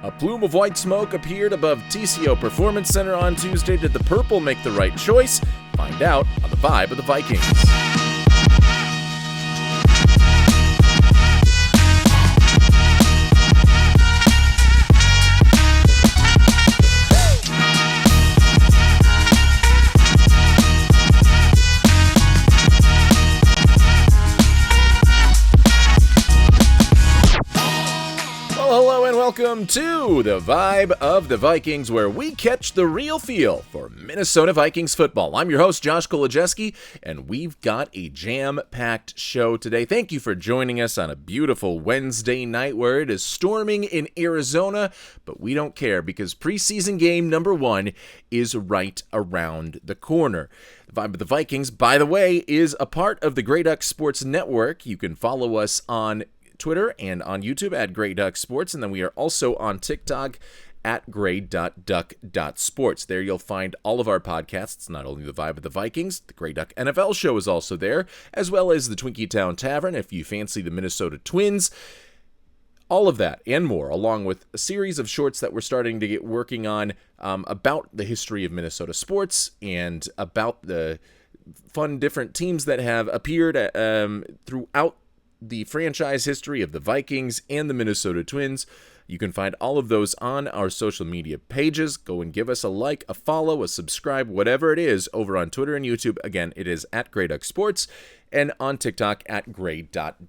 A plume of white smoke appeared above TCO Performance Center on Tuesday. Did the purple make the right choice? Find out on the Vibe of the Vikings. Hello and welcome to the Vibe of the Vikings, where we catch the real feel for Minnesota Vikings football. I'm your host, Josh Kolojeski, and we've got a jam-packed show today. Thank you for joining us on a beautiful Wednesday night where it is storming in Arizona, but we don't care because preseason game number 1 is right around the corner. The Vibe of the Vikings, by the way, is a part of the Grey Duck Sports Network. You can follow us on Twitter and on YouTube at Grey Duck Sports, and then we are also on TikTok at grey.duck.sports. There you'll find all of our podcasts, not only the Vibe of the Vikings, the Grey Duck NFL show is also there, as well as the Twinkie Town Tavern if you fancy the Minnesota Twins. All of that and more, along with a series of shorts that we're starting to get working on about the history of Minnesota sports and about the fun different teams that have appeared throughout the franchise history of the Vikings and the Minnesota Twins. You can find all of those on our social media pages. Go and give us a like, a follow, a subscribe, whatever it is, over on Twitter and YouTube. Again, it is at Grey Duck Sports, and on TikTok at grey.duck.sports.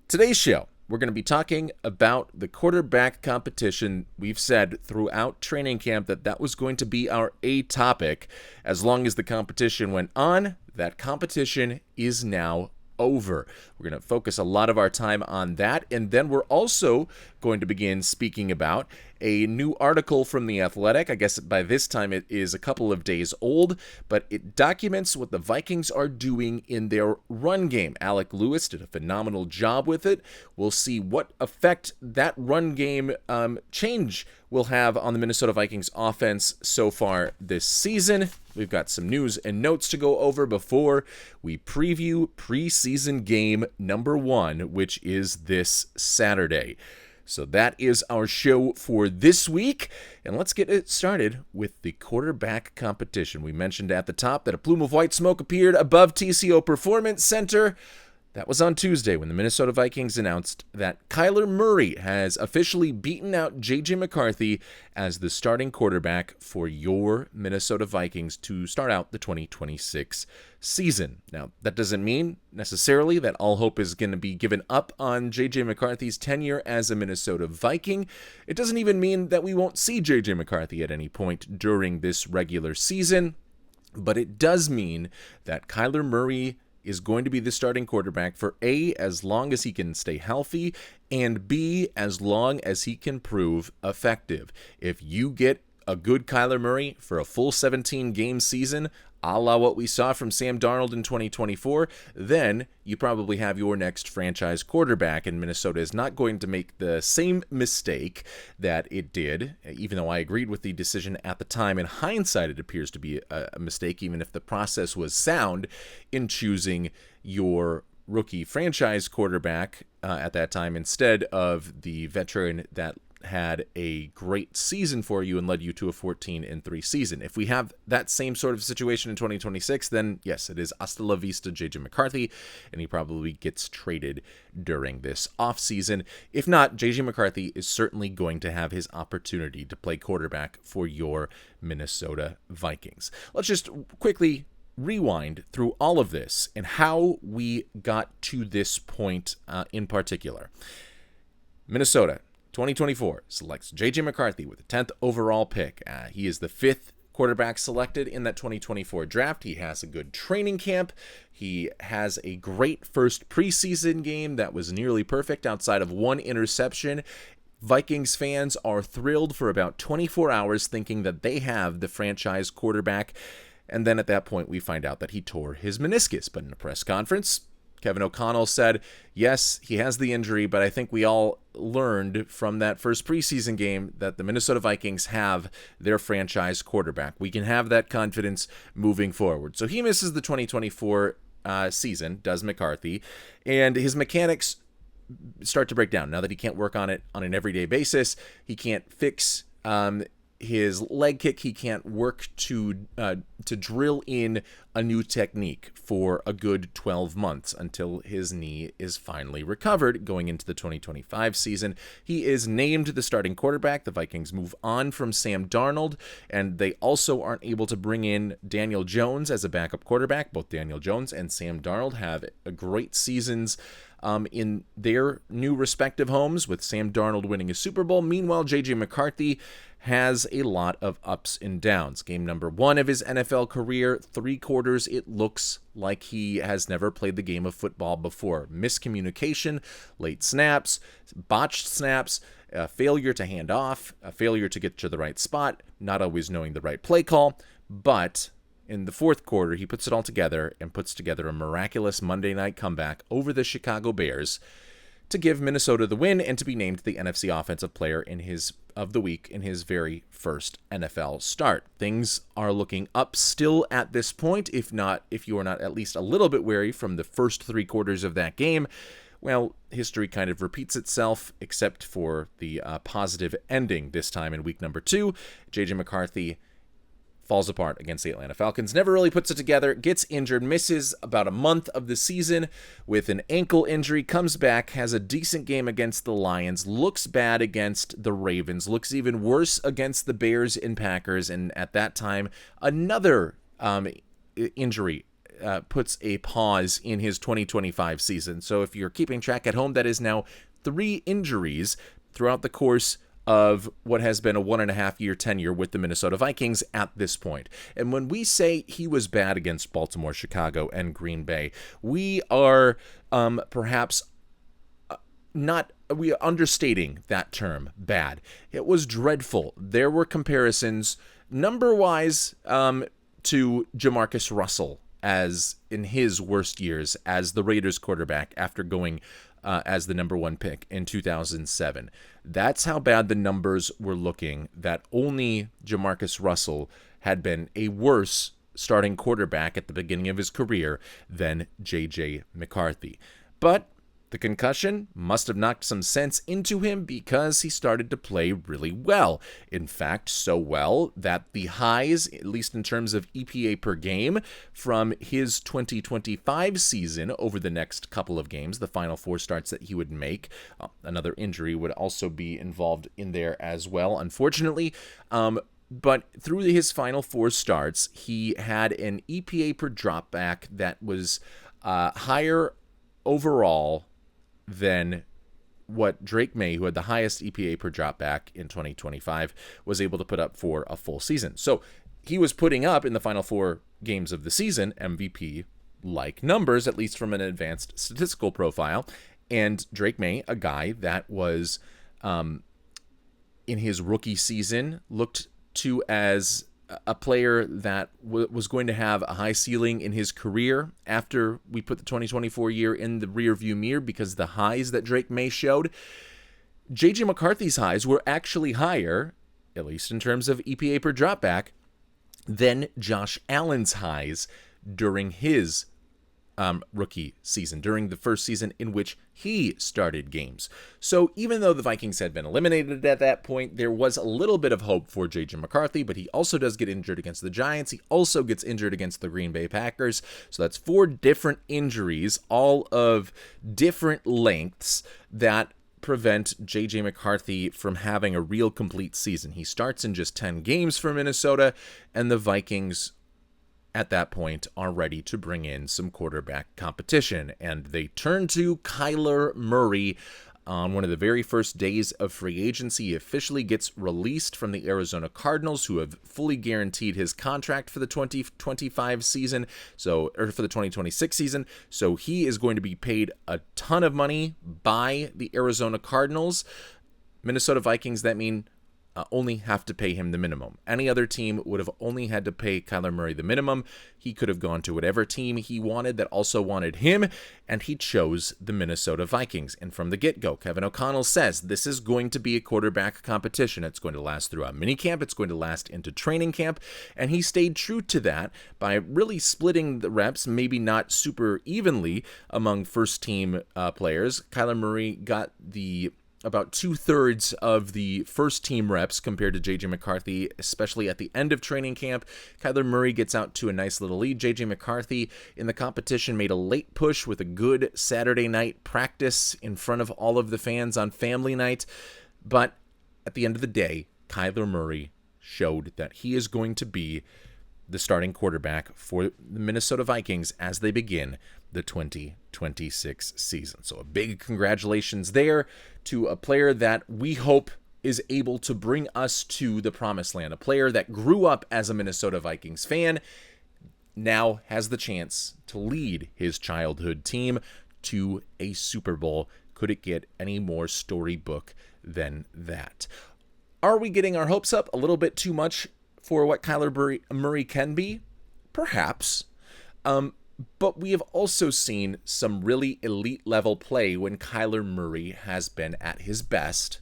Today's show, we're going to be talking about the quarterback competition. We've said throughout training camp that was going to be our A topic. As long as the competition went on, that competition is now over. We're going to focus a lot of our time on that, and then we're also going to begin speaking about a new article from The Athletic. I guess by this time it is a couple of days old, but it documents what the Vikings are doing in their run game. Alec Lewis did a phenomenal job with it. We'll see what effect that run game change will have on the Minnesota Vikings offense so far this season. We've got some news and notes to go over before we preview preseason game number 1, which is this Saturday. So that is our show for this week, and let's get it started with the quarterback competition. We mentioned at the top that a plume of white smoke appeared above TCO Performance Center. That was on Tuesday when the Minnesota Vikings announced that Kyler Murray has officially beaten out JJ McCarthy as the starting quarterback for your Minnesota Vikings to start out the 2026 season. Now, that doesn't mean necessarily that all hope is going to be given up on JJ McCarthy's tenure as a Minnesota Viking. It doesn't even mean that we won't see JJ McCarthy at any point during this regular season, but it does mean that Kyler Murray is going to be the starting quarterback for A, as long as he can stay healthy, and B, as long as he can prove effective. If you get a good Kyler Murray for a full 17-game season, a la what we saw from Sam Darnold in 2024, then you probably have your next franchise quarterback, and Minnesota is not going to make the same mistake that it did, even though I agreed with the decision at the time. In hindsight, it appears to be a mistake, even if the process was sound in choosing your rookie franchise quarterback at that time instead of the veteran that had a great season for you and led you to a 14-3 season. If we have that same sort of situation in 2026, then yes, it is hasta la vista JJ McCarthy, and he probably gets traded during this offseason. If not, JJ McCarthy is certainly going to have his opportunity to play quarterback for your Minnesota Vikings. Let's just quickly rewind through all of this and how we got to this point in particular. Minnesota 2024 selects JJ McCarthy with the 10th overall pick. He is the 5th quarterback selected in that 2024 draft. He has a good training camp. He has a great first preseason game that was nearly perfect outside of one interception. Vikings fans are thrilled for about 24 hours thinking that they have the franchise quarterback. And then at that point, we find out that he tore his meniscus. But in a press conference, Kevin O'Connell said, yes, he has the injury, but I think we all learned from that first preseason game that the Minnesota Vikings have their franchise quarterback. We can have that confidence moving forward. So he misses the 2024 season, does McCarthy, and his mechanics start to break down. Now that he can't work on it on an everyday basis, he can't fix his leg kick. He can't work to drill in a new technique for a good 12 months until his knee is finally recovered going into the 2025 season. He is named the starting quarterback. The Vikings move on from Sam Darnold, and they also aren't able to bring in Daniel Jones as a backup quarterback. Both Daniel Jones and Sam Darnold have great seasons in their new respective homes, with Sam Darnold winning a Super Bowl. Meanwhile, JJ McCarthy has a lot of ups and downs. Game number 1 of his NFL career, 3 quarters, it looks like he has never played the game of football before. Miscommunication, late snaps, botched snaps, a failure to hand off, a failure to get to the right spot, not always knowing the right play call, but in the 4th quarter, he puts it all together and puts together a miraculous Monday night comeback over the Chicago Bears to give Minnesota the win and to be named the NFC Offensive Player of the week in his very first NFL start. Things are looking up still at this point, if you are not at least a little bit wary from the first 3 quarters of that game. Well, history kind of repeats itself, except for the positive ending this time in week number 2. JJ McCarthy falls apart against the Atlanta Falcons, never really puts it together, gets injured, misses about a month of the season with an ankle injury, comes back, has a decent game against the Lions, looks bad against the Ravens, looks even worse against the Bears and Packers, and at that time, another injury puts a pause in his 2025 season. So if you're keeping track at home, that is now 3 injuries throughout the course of what has been a 1.5-year tenure with the Minnesota Vikings at this point. And when we say he was bad against Baltimore, Chicago, and Green Bay, we are perhaps we are understating that term, bad. It was dreadful. There were comparisons, number-wise, to Jamarcus Russell as in his worst years as the Raiders quarterback after going as the number 1 pick in 2007. That's how bad the numbers were looking, that only Jamarcus Russell had been a worse starting quarterback at the beginning of his career than JJ McCarthy. But the concussion must have knocked some sense into him because he started to play really well. In fact, so well that the highs, at least in terms of EPA per game, from his 2025 season over the next couple of games, the final 4 starts that he would make, another injury would also be involved in there as well, unfortunately. But through his final 4 starts, he had an EPA per dropback that was higher overall than what Drake May, who had the highest EPA per dropback in 2025, was able to put up for a full season. So he was putting up in the final 4 games of the season MVP-like numbers, at least from an advanced statistical profile. And Drake May, a guy that was in his rookie season looked to as a player that was going to have a high ceiling in his career after we put the 2024 year in the rearview mirror because the highs that Drake May showed. JJ McCarthy's highs were actually higher, at least in terms of EPA per dropback, than Josh Allen's highs during his rookie season, during the first season in which he started games. So even though the Vikings had been eliminated at that point, there was a little bit of hope for JJ McCarthy, but he also does get injured against the Giants. He also gets injured against the Green Bay Packers. So that's 4 different injuries, all of different lengths, that prevent JJ McCarthy from having a real complete season. He starts in just 10 games for Minnesota, and the Vikings at that point are ready to bring in some quarterback competition. And they turn to Kyler Murray on one of the very first days of free agency. He officially gets released from the Arizona Cardinals, who have fully guaranteed his contract for the 2025 season, or for the 2026 season. So he is going to be paid a ton of money by the Arizona Cardinals. Minnesota Vikings, that mean only have to pay him the minimum. Any other team would have only had to pay Kyler Murray the minimum. He could have gone to whatever team he wanted that also wanted him, and he chose the Minnesota Vikings. And from the get-go, Kevin O'Connell says this is going to be a quarterback competition. It's going to last throughout minicamp. It's going to last into training camp, and he stayed true to that by really splitting the reps, maybe not super evenly among first-team players. Kyler Murray got about 2/3 of the first team reps compared to JJ McCarthy, especially at the end of training camp. Kyler Murray gets out to a nice little lead. JJ McCarthy in the competition made a late push with a good Saturday night practice in front of all of the fans on family night. But at the end of the day, Kyler Murray showed that he is going to be the starting quarterback for the Minnesota Vikings as they begin the 2026 season. So a big congratulations there to a player that we hope is able to bring us to the promised land. A player that grew up as a Minnesota Vikings fan, now has the chance to lead his childhood team to a Super Bowl. Could it get any more storybook than that? Are we getting our hopes up a little bit too much for what Kyler Murray can be? Perhaps. But we have also seen some really elite level play when Kyler Murray has been at his best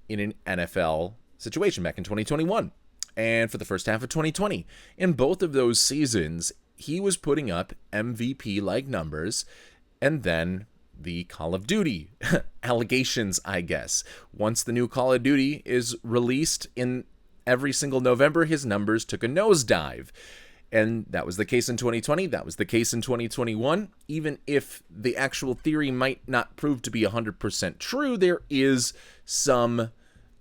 in an NFL situation back in 2021 and for the first half of 2020. In both of those seasons, he was putting up MVP-like numbers, and then the Call of Duty allegations, I guess. Once the new Call of Duty is released in every single November, his numbers took a nosedive. And that was the case in 2020. That was the case in 2021. Even if the actual theory might not prove to be 100% true, there is some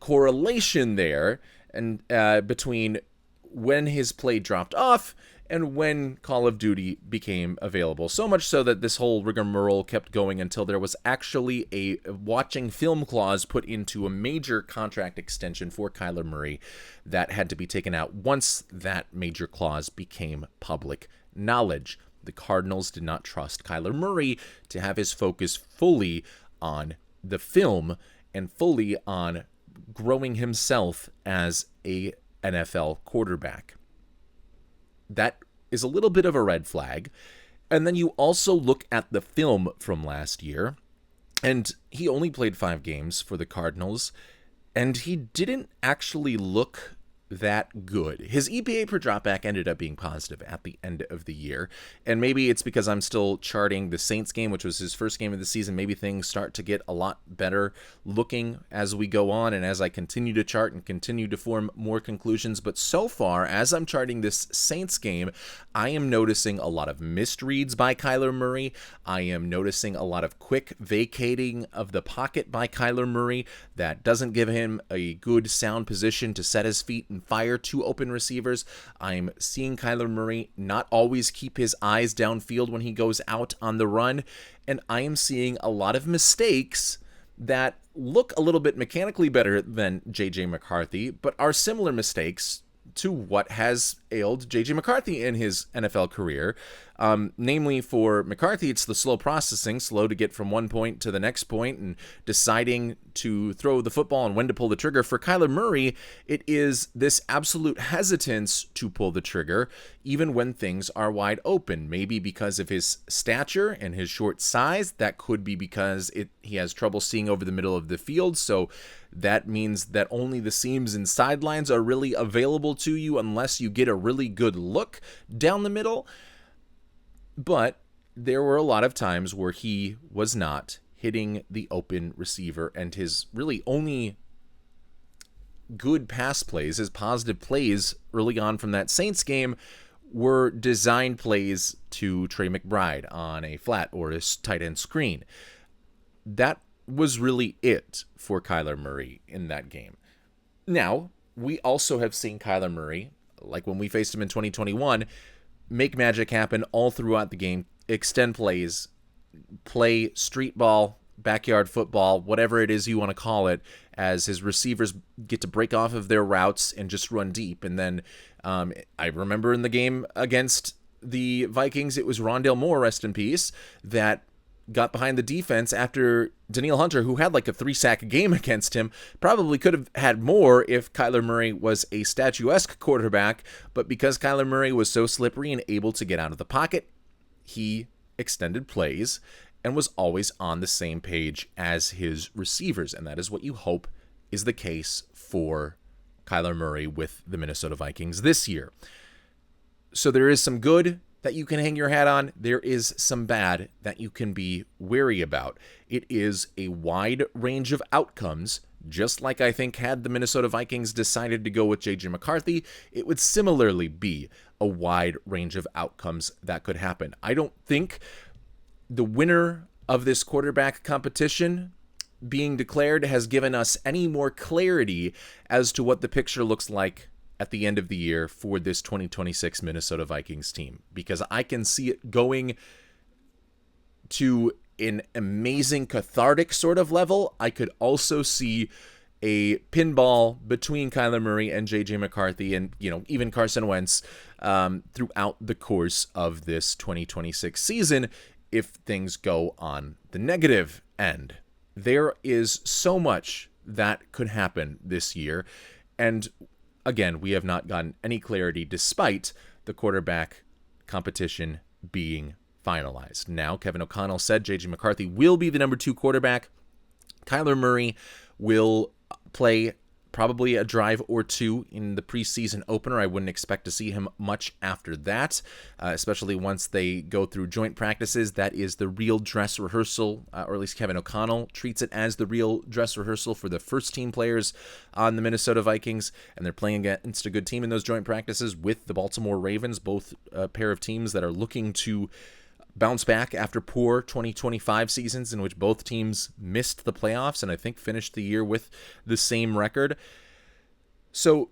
correlation there and between when his play dropped off and when Call of Duty became available. So much so that this whole rigmarole kept going until there was actually a watching film clause put into a major contract extension for Kyler Murray that had to be taken out once that major clause became public knowledge. The Cardinals did not trust Kyler Murray to have his focus fully on the film and fully on growing himself as a NFL quarterback. That is a little bit of a red flag. And then you also look at the film from last year, and he only played 5 games for the Cardinals, and he didn't actually look that good. His EPA per dropback ended up being positive at the end of the year, and maybe it's because I'm still charting the Saints game, which was his first game of the season. Maybe things start to get a lot better looking as we go on and as I continue to chart and continue to form more conclusions. But so far, as I'm charting this Saints game, I am noticing a lot of misreads by Kyler Murray. I am noticing a lot of quick vacating of the pocket by Kyler Murray that doesn't give him a good sound position to set his feet and fire 2 open receivers. I'm seeing Kyler Murray not always keep his eyes downfield when he goes out on the run, and I am seeing a lot of mistakes that look a little bit mechanically better than JJ McCarthy, but are similar mistakes to what has ailed JJ McCarthy in his NFL career. Namely, for McCarthy, it's the slow processing, slow to get from one point to the next point and deciding to throw the football and when to pull the trigger. For Kyler Murray, it is this absolute hesitance to pull the trigger, even when things are wide open. Maybe because of his stature and his short size. That could be because he has trouble seeing over the middle of the field, so that means that only the seams and sidelines are really available to you unless you get a really good look down the middle. But there were a lot of times where he was not hitting the open receiver, and his really only good pass plays, his positive plays early on from that Saints game, were design plays to Trey McBride on a flat or a tight end screen. That was really it for Kyler Murray in that game. Now, we also have seen Kyler Murray, like when we faced him in 2021, make magic happen all throughout the game, extend plays, play street ball, backyard football, whatever it is you want to call it, as his receivers get to break off of their routes and just run deep. And then I remember in the game against the Vikings, it was Rondale Moore, rest in peace, that got behind the defense after Danielle Hunter, who had like a 3-sack game against him, probably could have had more if Kyler Murray was a statuesque quarterback. But because Kyler Murray was so slippery and able to get out of the pocket, he extended plays and was always on the same page as his receivers. And that is what you hope is the case for Kyler Murray with the Minnesota Vikings this year. So there is some good that you can hang your hat on. There is some bad that you can be wary about. It is a wide range of outcomes, just like I think had the Minnesota Vikings decided to go with JJ McCarthy, it would similarly be a wide range of outcomes that could happen. I don't think the winner of this quarterback competition being declared has given us any more clarity as to what the picture looks like at the end of the year for this 2026 Minnesota Vikings team, because I can see it going to an amazing cathartic sort of level. I could also see a pinball between Kyler Murray and JJ McCarthy and, even Carson Wentz throughout the course of this 2026 season if things go on the negative end. There is so much that could happen this year, and again, we have not gotten any clarity despite the quarterback competition being finalized. Now, Kevin O'Connell said JJ McCarthy will be the number 2 quarterback. Kyler Murray will play probably a drive or two in the preseason opener. I wouldn't expect to see him much after that, especially once they go through joint practices. That is the real dress rehearsal, or at least Kevin O'Connell treats it as the real dress rehearsal for the first team players on the Minnesota Vikings, and they're playing against a good team in those joint practices with the Baltimore Ravens, both a pair of teams that are looking to bounce back after poor 2025 seasons in which both teams missed the playoffs and I think finished the year with the same record. So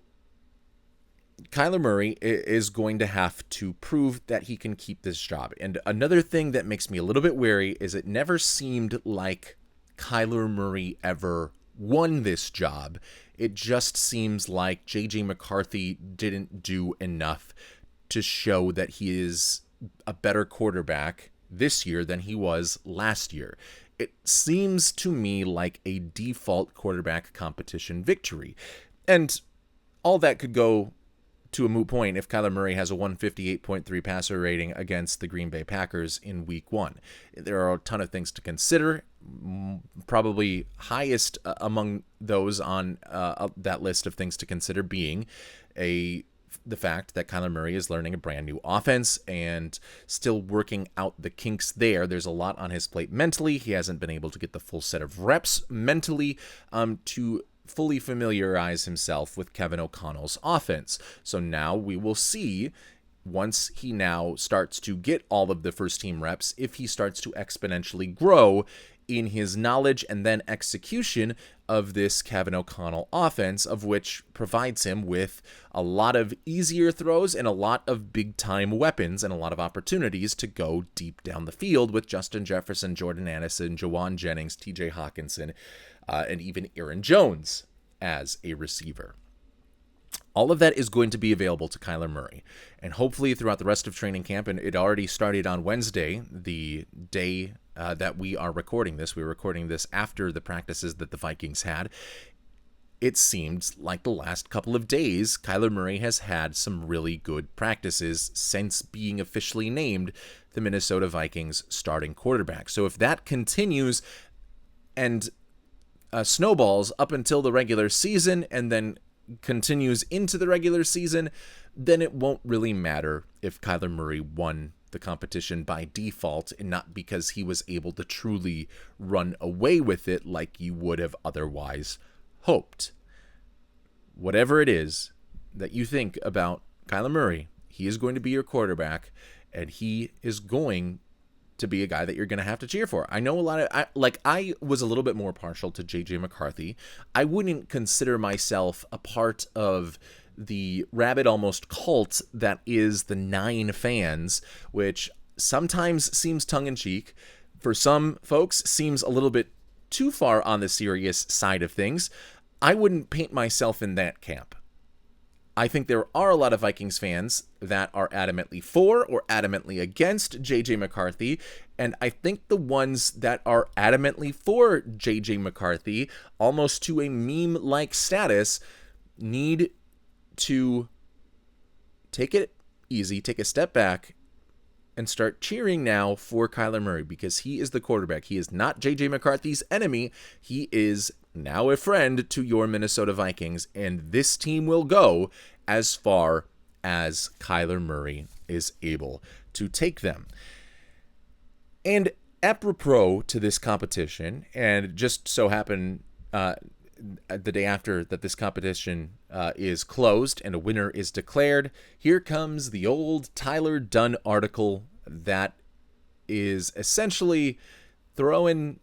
Kyler Murray is going to have to prove that he can keep this job. And another thing that makes me a little bit wary is it never seemed like Kyler Murray ever won this job. It just seems like JJ McCarthy didn't do enough to show that he is a better quarterback this year than he was last year. It seems to me like a default quarterback competition victory. And all that could go to a moot point if Kyler Murray has a 158.3 passer rating against the Green Bay Packers in week 1. There are a ton of things to consider. Probably highest among those on that list of things to consider being the fact that Kyler Murray is learning a brand new offense and still working out the kinks there. There's a lot on his plate mentally. He hasn't been able to get the full set of reps mentally to fully familiarize himself with Kevin O'Connell's offense. So now we will see, once he now starts to get all of the first team reps, if he starts to exponentially grow in his knowledge and then execution of this Kevin O'Connell offense, of which provides him with a lot of easier throws and a lot of big-time weapons and a lot of opportunities to go deep down the field with Justin Jefferson, Jordan Addison, Jawan Jennings, TJ Hawkinson, and even Aaron Jones as a receiver. All of that is going to be available to Kyler Murray, and hopefully throughout the rest of training camp, and it already started on Wednesday, the day that we are recording this. We're recording this after the practices that the Vikings had. It seemed like the last couple of days, Kyler Murray has had some really good practices since being officially named the Minnesota Vikings starting quarterback. So if that continues and snowballs up until the regular season and then continues into the regular season, then it won't really matter if Kyler Murray won the competition by default and not because he was able to truly run away with it like you would have otherwise hoped. Whatever it is that you think about Kyler Murray, he is going to be your quarterback, and he is going to be a guy that you're going to have to cheer for. I know I was a little bit more partial to JJ McCarthy. I wouldn't consider myself a part of the rabid almost cult that is the 9 fans, which sometimes seems tongue-in-cheek. For some folks, seems a little bit too far on the serious side of things. I wouldn't paint myself in that camp. I think there are a lot of Vikings fans that are adamantly for or adamantly against JJ McCarthy, and I think the ones that are adamantly for JJ McCarthy, almost to a meme-like status, need to take it easy, take a step back, and start cheering now for Kyler Murray, because he is the quarterback. He is not JJ McCarthy's enemy. He is now a friend to your Minnesota Vikings, and this team will go as far as Kyler Murray is able to take them. And apropos to this competition, and it just so happened the day after that this competition is closed and a winner is declared, here comes the old Tyler Dunne article that is essentially throwing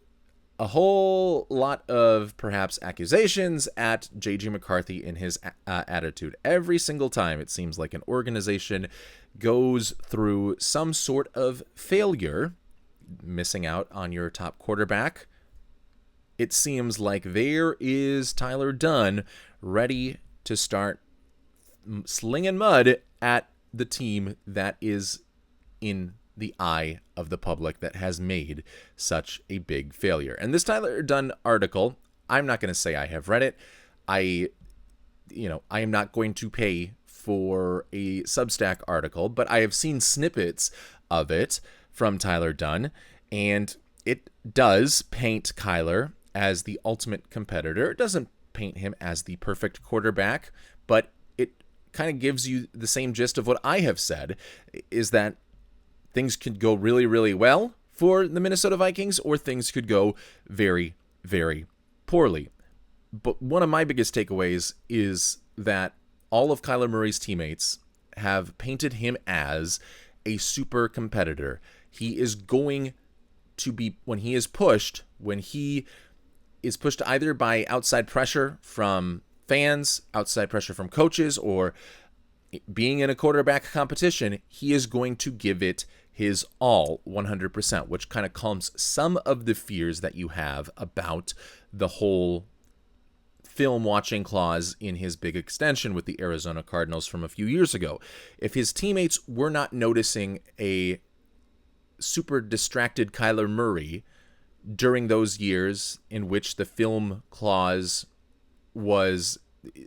a whole lot of perhaps accusations at JJ McCarthy in his attitude. Every single time it seems like an organization goes through some sort of failure, missing out on your top quarterback, it seems like there is Tyler Dunne ready to start slinging mud at the team that is in the eye of the public that has made such a big failure. And this Tyler Dunne article, I'm not going to say I have read it. I am not going to pay for a Substack article, but I have seen snippets of it from Tyler Dunne, and it does paint Kyler as the ultimate competitor. It doesn't paint him as the perfect quarterback, but it kind of gives you the same gist of what I have said, is that things could go really, really well for the Minnesota Vikings, or things could go very, very poorly. But one of my biggest takeaways is that all of Kyler Murray's teammates have painted him as a super competitor. He is going to be, when he is pushed either by outside pressure from fans, outside pressure from coaches, or being in a quarterback competition, he is going to give it his all 100%, which kind of calms some of the fears that you have about the whole film watching clause in his big extension with the Arizona Cardinals from a few years ago. If his teammates were not noticing a super distracted Kyler Murray during those years in which the film clause was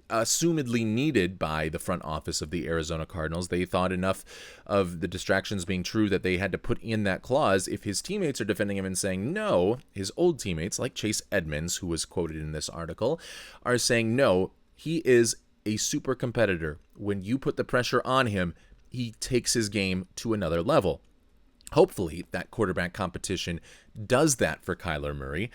assumedly needed by the front office of the Arizona Cardinals, they thought enough of the distractions being true that they had to put in that clause. If his teammates are defending him and saying no, his old teammates like Chase Edmonds, who was quoted in this article, are saying no, he is a super competitor. When you put the pressure on him, he takes his game to another level. Hopefully that quarterback competition does that for Kyler Murray,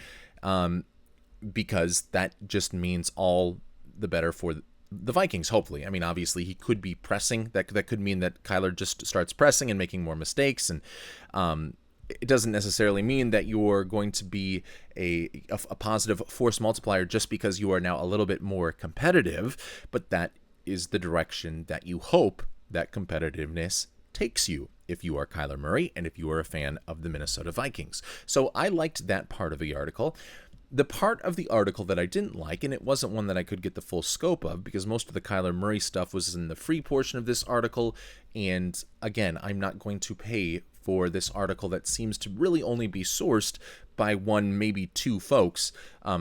because that just means all the better for the Vikings, hopefully. I mean, obviously he could be pressing. That could mean that Kyler just starts pressing and making more mistakes, and it doesn't necessarily mean that you're going to be a positive force multiplier just because you are now a little bit more competitive, but that is the direction that you hope that competitiveness takes you if you are Kyler Murray and if you are a fan of the Minnesota Vikings. So I liked that part of the article. The part of the article that I didn't like, and it wasn't one that I could get the full scope of because most of the Kyler Murray stuff was in the free portion of this article, and again, I'm not going to pay for this article that seems to really only be sourced by one, maybe two folks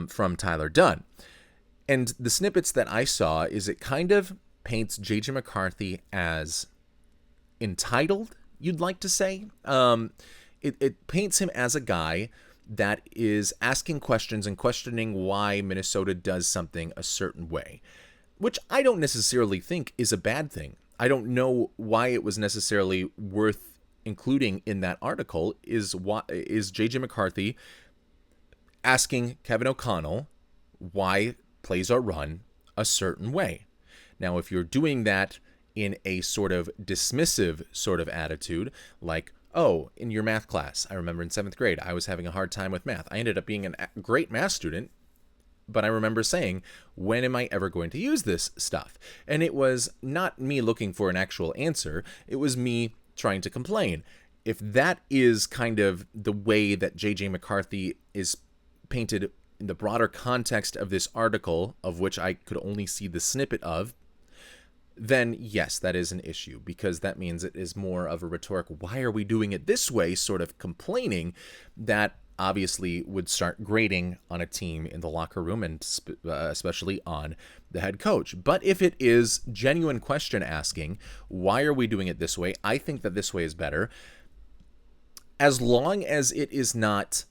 from Tyler Dunne. And the snippets that I saw is it kind of paints JJ McCarthy as entitled, you'd like to say. It paints him as a guy that is asking questions and questioning why Minnesota does something a certain way, which I don't necessarily think is a bad thing. I don't know why it was necessarily worth including in that article. Is JJ McCarthy asking Kevin O'Connell why plays are run a certain way. Now, if you're doing that in a sort of dismissive sort of attitude, like, oh, in your math class, I remember in 7th grade, I was having a hard time with math. I ended up being a great math student, but I remember saying, when am I ever going to use this stuff? And it was not me looking for an actual answer. It was me trying to complain. If that is kind of the way that JJ McCarthy is painted in the broader context of this article, of which I could only see the snippet of, then yes, that is an issue, because that means it is more of a rhetoric, why are we doing it this way, sort of complaining that obviously would start grating on a team in the locker room, and especially on the head coach. But if it is genuine question asking, why are we doing it this way? I think that this way is better, as long as it is not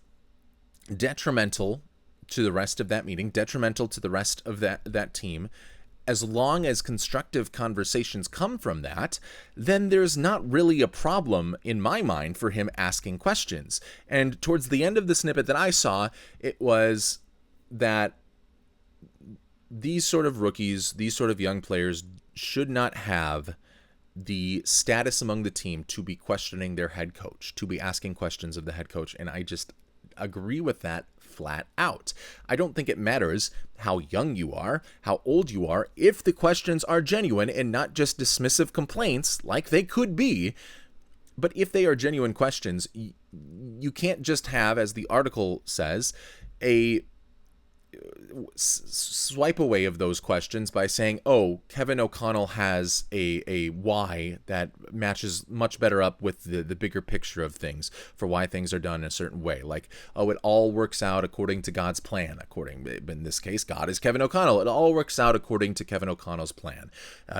detrimental to the rest of that meeting, detrimental to the rest of that team. As long as constructive conversations come from that, then there's not really a problem in my mind for him asking questions. And towards the end of the snippet that I saw, it was that these sort of rookies, these sort of young players should not have the status among the team to be questioning their head coach, to be asking questions of the head coach. And I just agree with that flat out. I don't think it matters how young you are, how old you are, if the questions are genuine and not just dismissive complaints like they could be. But if they are genuine questions, you can't just have, as the article says, a swipe away of those questions by saying, oh, Kevin O'Connell has a why that matches much better up with the bigger picture of things for why things are done in a certain way. Like, oh, it all works out according to God's plan. In this case, God is Kevin O'Connell. It all works out according to Kevin O'Connell's plan.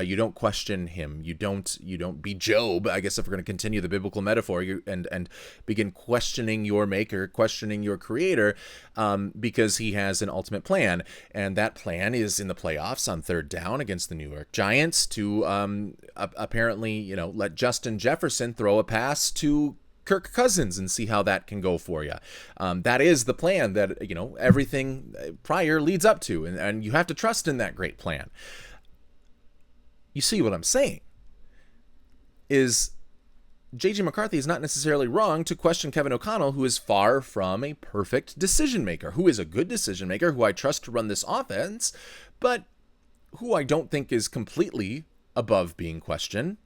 You don't question him. You don't be Job, I guess, if we're going to continue the biblical metaphor, and begin questioning your maker, questioning your creator, because he has an ultimate plan, and that plan is in the playoffs on third down against the New York Giants to apparently, let Justin Jefferson throw a pass to Kirk Cousins and see how that can go for you. That is the plan that, everything prior leads up to, and you have to trust in that great plan. You see what I'm saying? Is JJ McCarthy is not necessarily wrong to question Kevin O'Connell, who is far from a perfect decision maker, who is a good decision maker, who I trust to run this offense, but who I don't think is completely above being questioned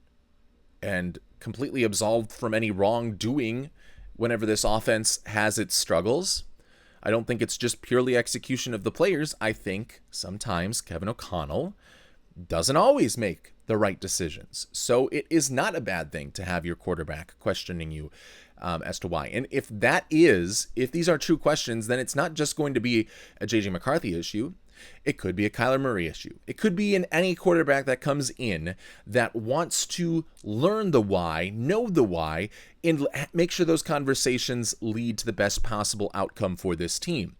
and completely absolved from any wrongdoing whenever this offense has its struggles. I don't think it's just purely execution of the players. I think sometimes Kevin O'Connell doesn't always make the right decisions. So it is not a bad thing to have your quarterback questioning you as to why. And if these are true questions, then it's not just going to be a JJ McCarthy issue. It could be a Kyler Murray issue. It could be in any quarterback that comes in that wants to learn the why, know the why, and make sure those conversations lead to the best possible outcome for this team.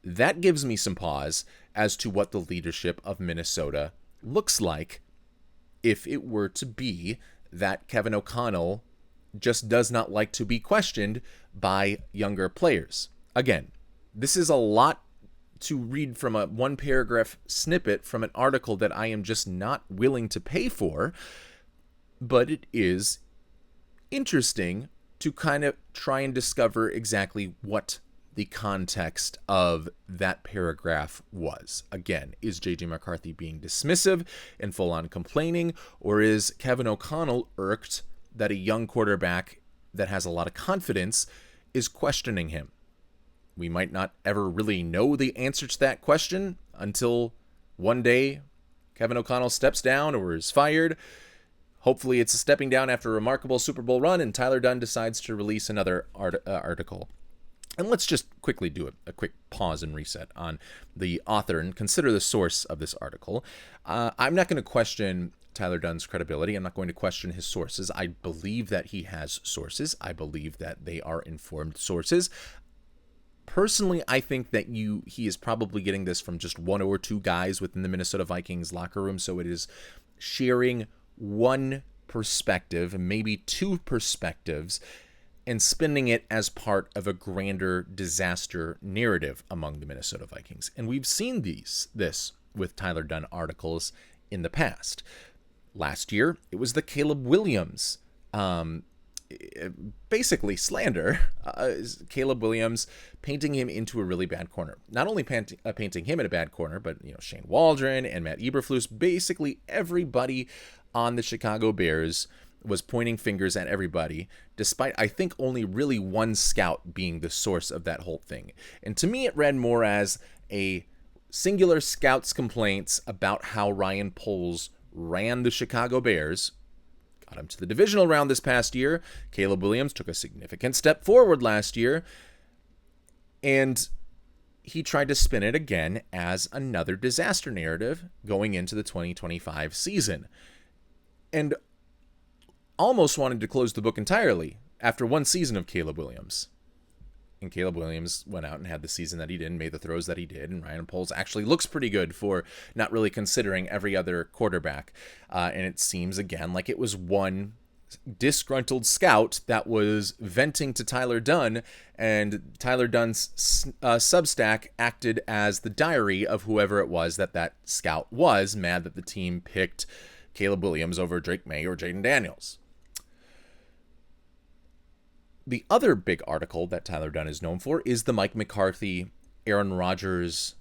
That gives me some pause as to what the leadership of Minnesota looks like if it were to be that Kevin O'Connell just does not like to be questioned by younger players. Again, this is a lot to read from a one paragraph snippet from an article that I am just not willing to pay for, but it is interesting to kind of try and discover exactly what the context of that paragraph was. Again, is JJ McCarthy being dismissive and full-on complaining, or is Kevin O'Connell irked that a young quarterback that has a lot of confidence is questioning him? We might not ever really know the answer to that question until one day Kevin O'Connell steps down or is fired. Hopefully it's a stepping down after a remarkable Super Bowl run and Tyler Dunne decides to release another article. And let's just quickly do a quick pause and reset on the author and consider the source of this article. I'm not going to question Tyler Dunne's credibility. I'm not going to question his sources. I believe that he has sources. I believe that they are informed sources. Personally, I think that he is probably getting this from just one or two guys within the Minnesota Vikings locker room. So it is sharing one perspective, maybe two perspectives, and spinning it as part of a grander disaster narrative among the Minnesota Vikings. And we've seen this with Tyler Dunne articles in the past. Last year, it was the Caleb Williams, basically slander. Caleb Williams painting him into a really bad corner. Not only painting him in a bad corner, but Shane Waldron and Matt Eberflus, basically everybody on the Chicago Bears was pointing fingers at everybody, despite, I think, only really one scout being the source of that whole thing. And to me, it read more as a singular scout's complaints about how Ryan Poles ran the Chicago Bears, got him to the divisional round this past year. Caleb Williams took a significant step forward last year, and he tried to spin it again as another disaster narrative going into the 2025 season, and almost wanted to close the book entirely after one season of Caleb Williams. And Caleb Williams went out and had the season that he did and made the throws that he did. And Ryan Poles actually looks pretty good for not really considering every other quarterback. And it seems, again, like it was one disgruntled scout that was venting to Tyler Dunne, and Tyler Dunne's Substack acted as the diary of whoever it was that scout was, mad that the team picked Caleb Williams over Drake May or Jaden Daniels. The other big article that Tyler Dunne is known for is the Mike McCarthy, Aaron Rodgers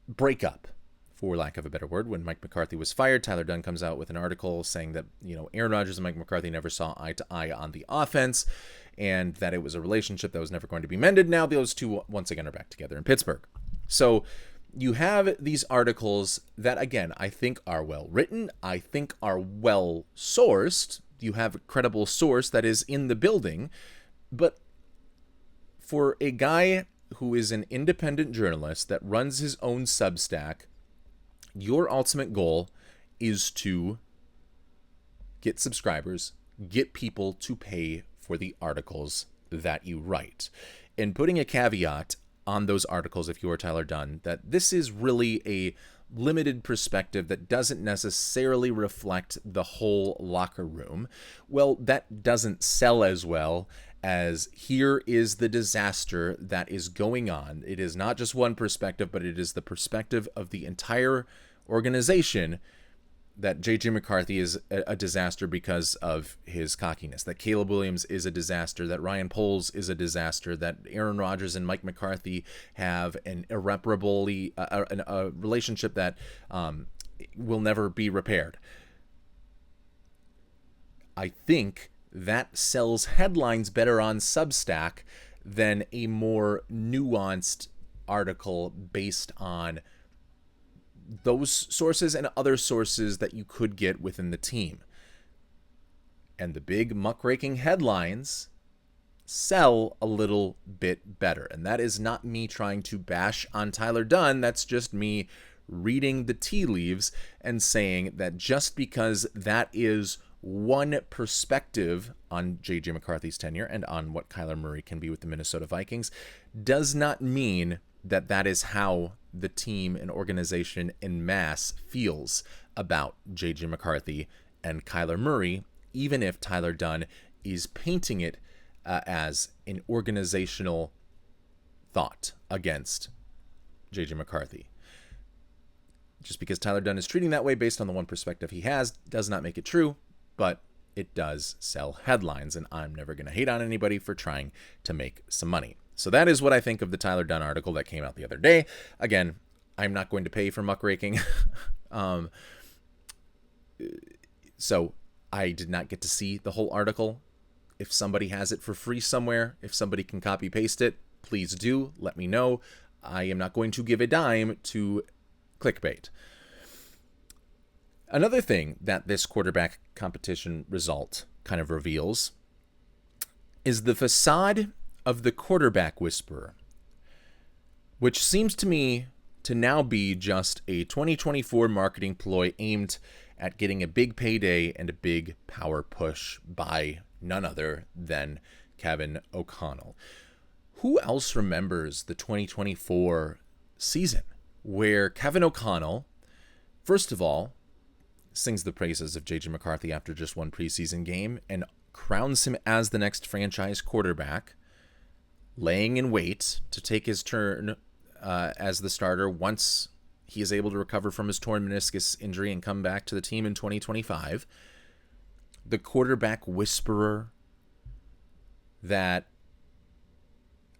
breakup, for lack of a better word. When Mike McCarthy was fired, Tyler Dunne comes out with an article saying that, Aaron Rodgers and Mike McCarthy never saw eye to eye on the offense, and that it was a relationship that was never going to be mended. Now those two, once again, are back together in Pittsburgh. So you have these articles that, again, I think are well written, I think are well sourced. You have a credible source that is in the building. But for a guy who is an independent journalist that runs his own Substack, your ultimate goal is to get subscribers, get people to pay for the articles that you write. And putting a caveat on those articles, if you are Tyler Dunne, that this is really a limited perspective that doesn't necessarily reflect the whole locker room, well, that doesn't sell as well as here is the disaster that is going on. It is not just one perspective, but it is the perspective of the entire organization that JJ McCarthy is a disaster because of his cockiness, that Caleb Williams is a disaster, that Ryan Poles is a disaster, that Aaron Rodgers and Mike McCarthy have an irreparably a relationship that will never be repaired. I think that sells headlines better on Substack than a more nuanced article based on those sources and other sources that you could get within the team. And the big muckraking headlines sell a little bit better. And that is not me trying to bash on Tyler Dunne. That's just me reading the tea leaves and saying that just because that is one perspective on JJ McCarthy's tenure and on what Kyler Murray can be with the Minnesota Vikings does not mean that that is how the team and organization en masse feels about JJ McCarthy and Kyler Murray, even if Tyler Dunne is painting it as an organizational thought against JJ McCarthy. Just because Tyler Dunne is treating that way based on the one perspective he has does not make it true, but it does sell headlines, and I'm never going to hate on anybody for trying to make some money. So that is what I think of the Tyler Dunne article that came out the other day. Again, I'm not going to pay for muckraking. So I did not get to see the whole article. If somebody has it for free somewhere, if somebody can copy paste it, please do. Let me know. I am not going to give a dime to clickbait. Another thing that this quarterback competition result kind of reveals is the facade of the quarterback whisperer, which seems to me to now be just a 2024 marketing ploy aimed at getting a big payday and a big power push by none other than Kevin O'Connell. Who else remembers the 2024 season where Kevin O'Connell, first of all, sings the praises of JJ McCarthy after just one preseason game and crowns him as the next franchise quarterback, laying in wait to take his turn as the starter once he is able to recover from his torn meniscus injury and come back to the team in 2025. The quarterback whisperer that,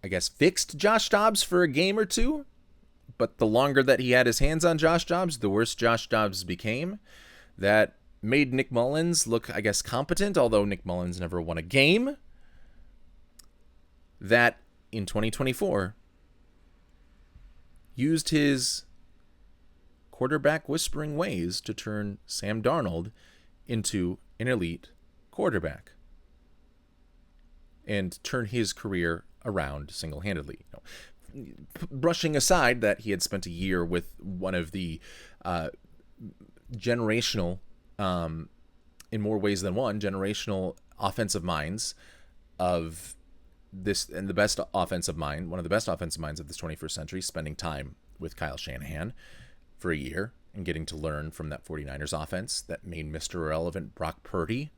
I guess, fixed Josh Dobbs for a game or two, but the longer that he had his hands on Josh Dobbs, the worse Josh Dobbs became. That made Nick Mullins look, I guess, competent, although Nick Mullins never won a game. That in 2024 used his quarterback whispering ways to turn Sam Darnold into an elite quarterback and turn his career around single-handedly. Brushing aside that he had spent a year with one of the generational, in more ways than one, generational offensive minds of this, and the best offensive mind, one of the best offensive minds of this 21st century, spending time with Kyle Shanahan for a year and getting to learn from that 49ers offense that made Mr. Irrelevant Brock Purdy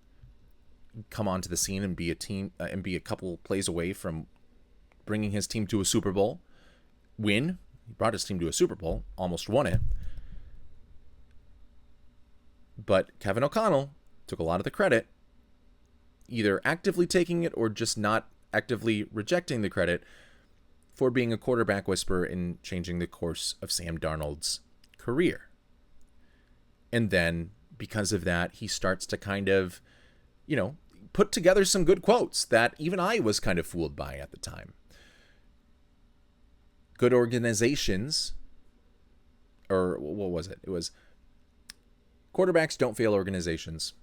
come onto the scene and be a couple plays away from bringing his team to a Super Bowl win. He brought his team to a Super Bowl, almost won it. But Kevin O'Connell took a lot of the credit, either actively taking it or just not actively rejecting the credit for being a quarterback whisperer and changing the course of Sam Darnold's career. And then because of that, he starts to kind of, put together some good quotes that even I was kind of fooled by at the time. Good organizations, or what was it? It was, quarterbacks don't fail organizations.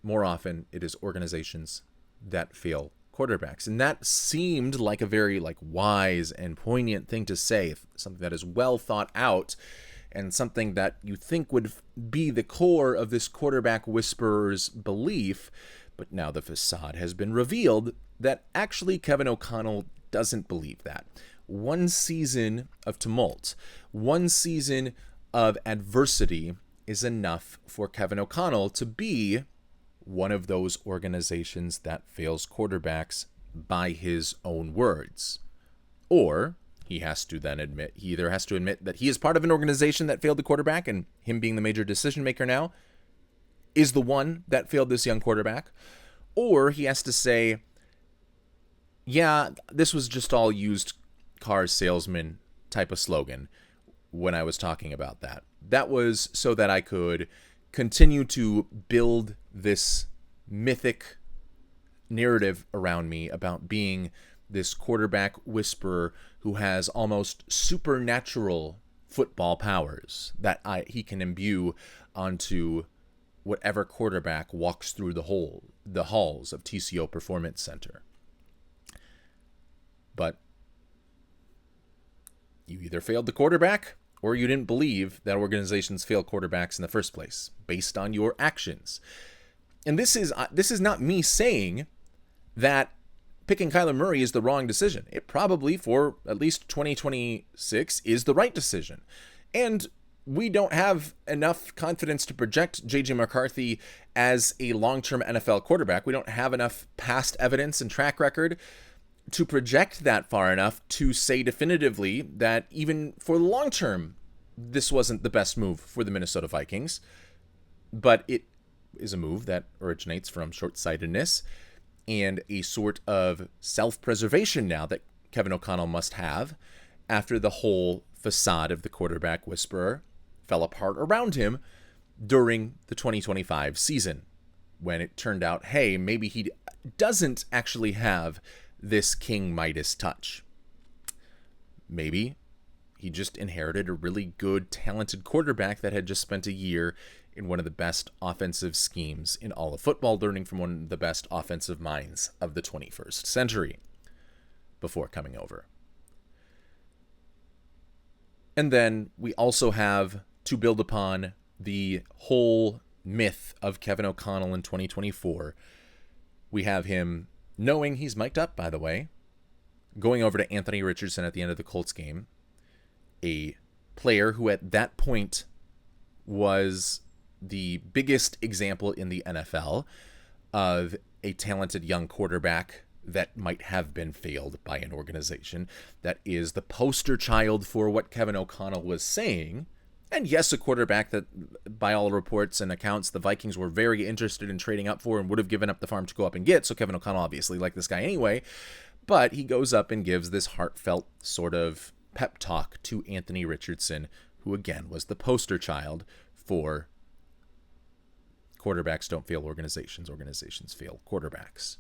More often, it is organizations that fail quarterbacks. And that seemed like a very wise and poignant thing to say, something that is well thought out and something that you think would be the core of this quarterback whisperer's belief. But now the facade has been revealed that actually Kevin O'Connell doesn't believe that. One season of tumult, one season of adversity is enough for Kevin O'Connell to be one of those organizations that fails quarterbacks by his own words. Or he either has to admit that he is part of an organization that failed the quarterback, and him being the major decision maker now is the one that failed this young quarterback. Or he has to say, yeah, this was just all used car salesman type of slogan when I was talking about that. That was so that I could continue to build this mythic narrative around me about being this quarterback whisperer who has almost supernatural football powers that he can imbue onto whatever quarterback walks through the halls of TCO Performance Center. But you either failed the quarterback or you didn't believe that organizations fail quarterbacks in the first place based on your actions. And this is not me saying that picking Kyler Murray is the wrong decision. It probably, for at least 2026, is the right decision. And we don't have enough confidence to project JJ McCarthy as a long-term NFL quarterback. We don't have enough past evidence and track record to project that far enough to say definitively that even for the long term, this wasn't the best move for the Minnesota Vikings. But it is a move that originates from short-sightedness and a sort of self-preservation now that Kevin O'Connell must have after the whole facade of the quarterback whisperer fell apart around him during the 2025 season, when it turned out, hey, maybe he doesn't actually have this King Midas touch. Maybe he just inherited a really good, talented quarterback that had just spent a year in one of the best offensive schemes in all of football, learning from one of the best offensive minds of the 21st century before coming over. And then we also have to build upon the whole myth of Kevin O'Connell in 2024. We have him knowing he's mic'd up, by the way, going over to Anthony Richardson at the end of the Colts game, a player who at that point was the biggest example in the NFL of a talented young quarterback that might have been failed by an organization, that is the poster child for what Kevin O'Connell was saying. And yes, a quarterback that, by all reports and accounts, the Vikings were very interested in trading up for and would have given up the farm to go up and get. So Kevin O'Connell obviously liked this guy anyway. But he goes up and gives this heartfelt sort of pep talk to Anthony Richardson, who again was the poster child for quarterbacks don't fail organizations, organizations fail quarterbacks.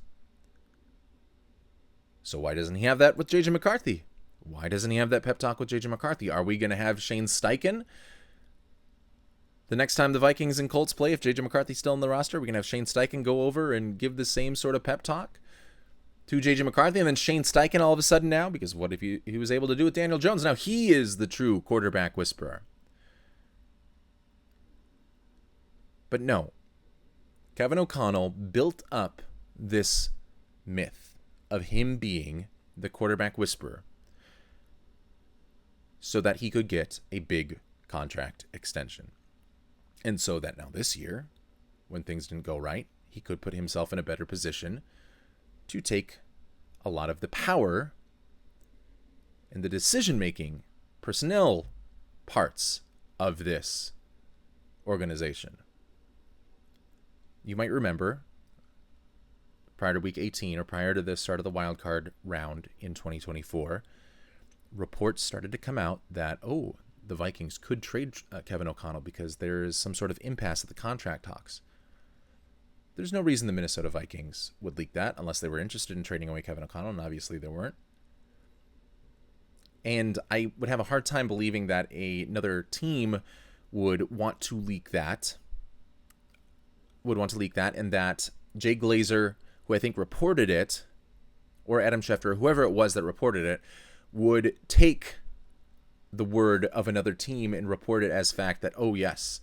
So why doesn't he have that with JJ McCarthy? Why doesn't he have that pep talk with JJ McCarthy? Are we going to have Shane Steichen The next time the Vikings and Colts play, if JJ McCarthy's still in the roster, we can have Shane Steichen go over and give the same sort of pep talk to JJ McCarthy, and then Shane Steichen all of a sudden now, because what if he was able to do with Daniel Jones? Now he is the true quarterback whisperer. But no, Kevin O'Connell built up this myth of him being the quarterback whisperer so that he could get a big contract extension. And so that now this year, when things didn't go right, he could put himself in a better position to take a lot of the power and the decision-making personnel parts of this organization. You might remember, prior to week 18 or prior to the start of the wild card round in 2024, reports started to come out that, the Vikings could trade Kevin O'Connell because there is some sort of impasse at the contract talks. There's no reason the Minnesota Vikings would leak that unless they were interested in trading away Kevin O'Connell, and obviously they weren't. And I would have a hard time believing that another team would want to leak that, and that Jay Glazer, who I think reported it, or Adam Schefter, whoever it was that reported it, would take the word of another team and report it as fact that, yes,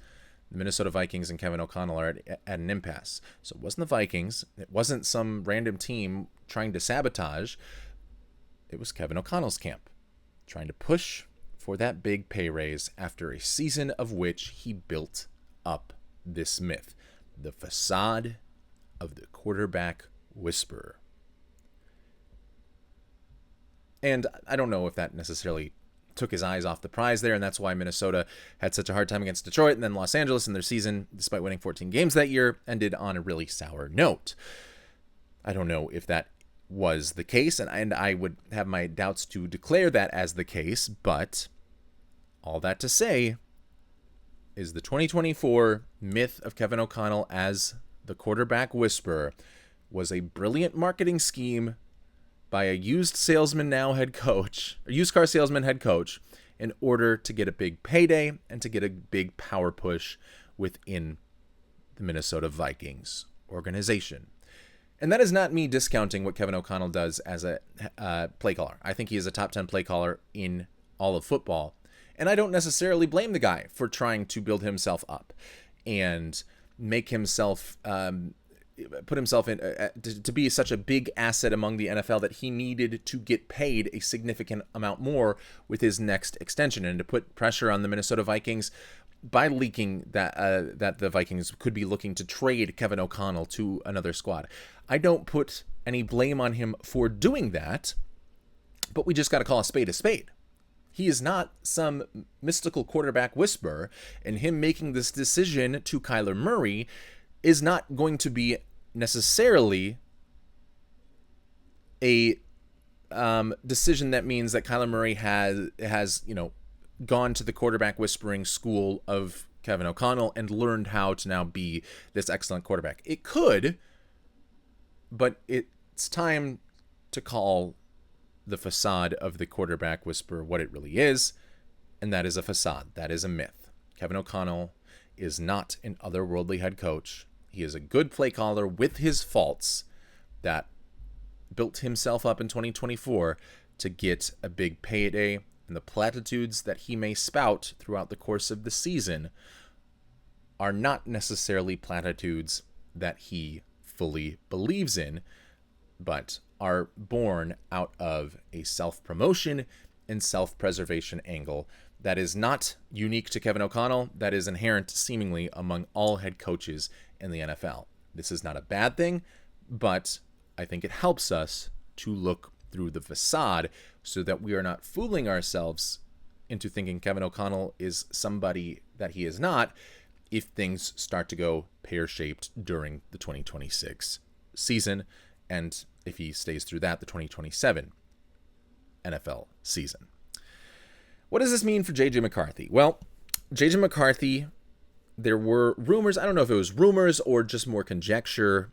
the Minnesota Vikings and Kevin O'Connell are at an impasse. So it wasn't the Vikings. It wasn't some random team trying to sabotage. It was Kevin O'Connell's camp trying to push for that big pay raise after a season of which he built up this myth, the facade of the quarterback whisperer. And I don't know if that necessarily took his eyes off the prize there, and that's why Minnesota had such a hard time against Detroit, and then Los Angeles in their season, despite winning 14 games that year, ended on a really sour note. I don't know if that was the case, and I would have my doubts to declare that as the case, but all that to say is the 2024 myth of Kevin O'Connell as the quarterback whisperer was a brilliant marketing scheme by a used car salesman head coach, in order to get a big payday and to get a big power push within the Minnesota Vikings organization. And that is not me discounting what Kevin O'Connell does as a play caller. I think he is a top 10 play caller in all of football. And I don't necessarily blame the guy for trying to build himself up and make himself put himself in to be such a big asset among the NFL that he needed to get paid a significant amount more with his next extension, and to put pressure on the Minnesota Vikings by leaking that that the Vikings could be looking to trade Kevin O'Connell to another squad. I don't put any blame on him for doing that, but we just got to call a spade a spade. He is not some mystical quarterback whisperer, and him making this decision to Kyler Murray is not going to be necessarily a decision that means that Kyler Murray has gone to the quarterback whispering school of Kevin O'Connell and learned how to now be this excellent quarterback. It could, but it's time to call the facade of the quarterback whisperer what it really is, and that is a facade. That is a myth. Kevin O'Connell is not an otherworldly head coach. He is a good play caller with his faults that built himself up in 2024 to get a big payday, and the platitudes that he may spout throughout the course of the season are not necessarily platitudes that he fully believes in, but are born out of a self-promotion and self-preservation angle that is not unique to Kevin O'Connell, that is inherent seemingly among all head coaches in the NFL. This is not a bad thing, but I think it helps us to look through the facade so that we are not fooling ourselves into thinking Kevin O'Connell is somebody that he is not if things start to go pear-shaped during the 2026 season, and if he stays through that, the 2027 NFL season. What does this mean for JJ McCarthy? Well, JJ McCarthy, there were rumors, I don't know if it was rumors or just more conjecture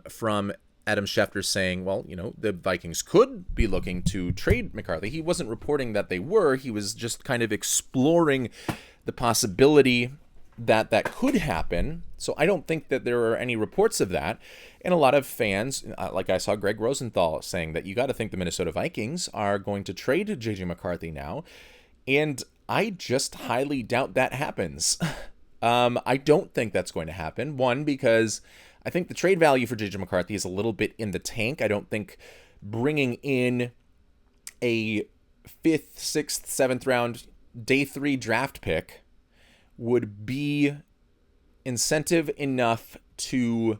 from Adam Schefter saying, well, the Vikings could be looking to trade McCarthy. He wasn't reporting that they were. He was just kind of exploring the possibility that could happen. So I don't think that there are any reports of that. And a lot of fans, like I saw Greg Rosenthal saying that you got to think the Minnesota Vikings are going to trade JJ McCarthy now. And I just highly doubt that happens. I don't think that's going to happen. One, because I think the trade value for JJ McCarthy is a little bit in the tank. I don't think bringing in a 5th, 6th, 7th round day 3 draft pick would be incentive enough to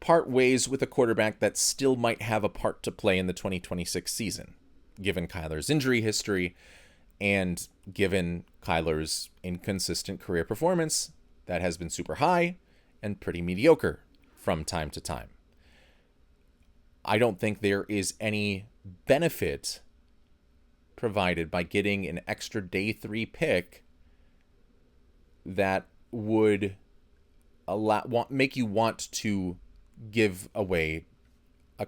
part ways with a quarterback that still might have a part to play in the 2026 season, given Kyler's injury history and given Kyler's inconsistent career performance that has been super high and pretty mediocre from time to time. I don't think there is any benefit provided by getting an extra day 3 pick that would make you want to give away a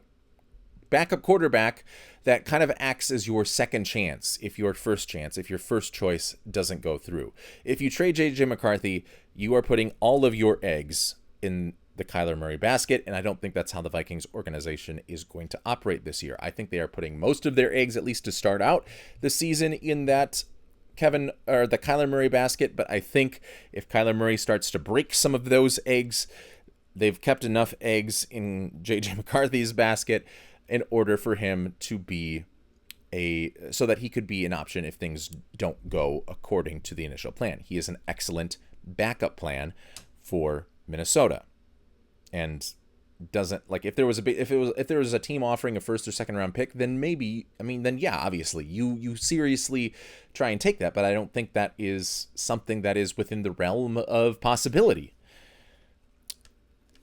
backup quarterback that kind of acts as your second chance if your first choice doesn't go through. If you trade JJ McCarthy, you are putting all of your eggs in the Kyler Murray basket, and I don't think that's how the Vikings organization is going to operate this year. I think they are putting most of their eggs, at least to start out the season, in that the Kyler Murray basket, but I think if Kyler Murray starts to break some of those eggs, they've kept enough eggs in JJ McCarthy's basket in order for him to be so that he could be an option if things don't go according to the initial plan. He is an excellent backup plan for Minnesota. And doesn't, like, if there was a team offering a 1st or 2nd round pick, then maybe, then yeah, obviously you seriously try and take that, but I don't think that is something that is within the realm of possibility.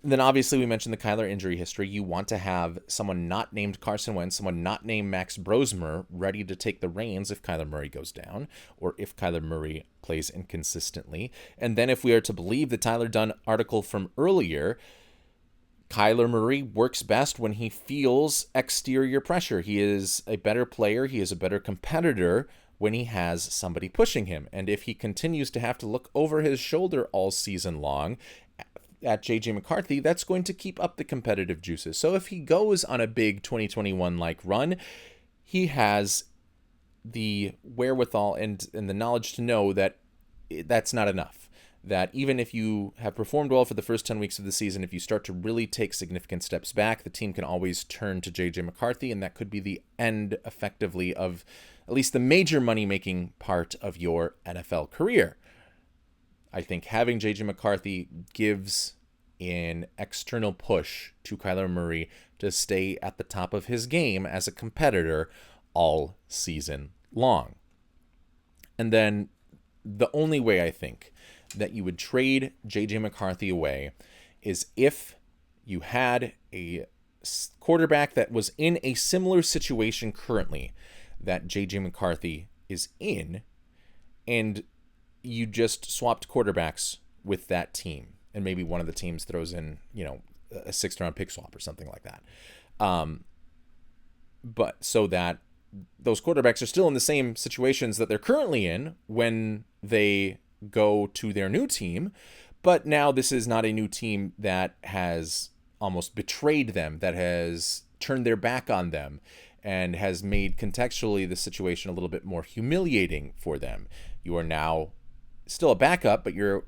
And then obviously we mentioned the Kyler injury history. You want to have someone not named Carson Wentz, someone not named Max Brosmer ready to take the reins if Kyler Murray goes down or if Kyler Murray plays inconsistently. And then if we are to believe the Tyler Dunn article from earlier, Kyler Murray works best when he feels exterior pressure. He is a better player. He is a better competitor when he has somebody pushing him. And if he continues to have to look over his shoulder all season long at JJ McCarthy, that's going to keep up the competitive juices. So if he goes on a big 2021-like run, he has the wherewithal and the knowledge to know that that's not enough. That even if you have performed well for the first 10 weeks of the season, if you start to really take significant steps back, the team can always turn to JJ McCarthy, and that could be the end, effectively, of at least the major money-making part of your NFL career. I think having JJ McCarthy gives an external push to Kyler Murray to stay at the top of his game as a competitor all season long. And then the only way I think that you would trade JJ McCarthy away is if you had a quarterback that was in a similar situation currently that JJ McCarthy is in, and you just swapped quarterbacks with that team, and maybe one of the teams throws in, a 6th round pick swap or something like that. But so that those quarterbacks are still in the same situations that they're currently in when they go to their new team, but now this is not a new team that has almost betrayed them, that has turned their back on them, and has made contextually the situation a little bit more humiliating for them. You are now still a backup, but you're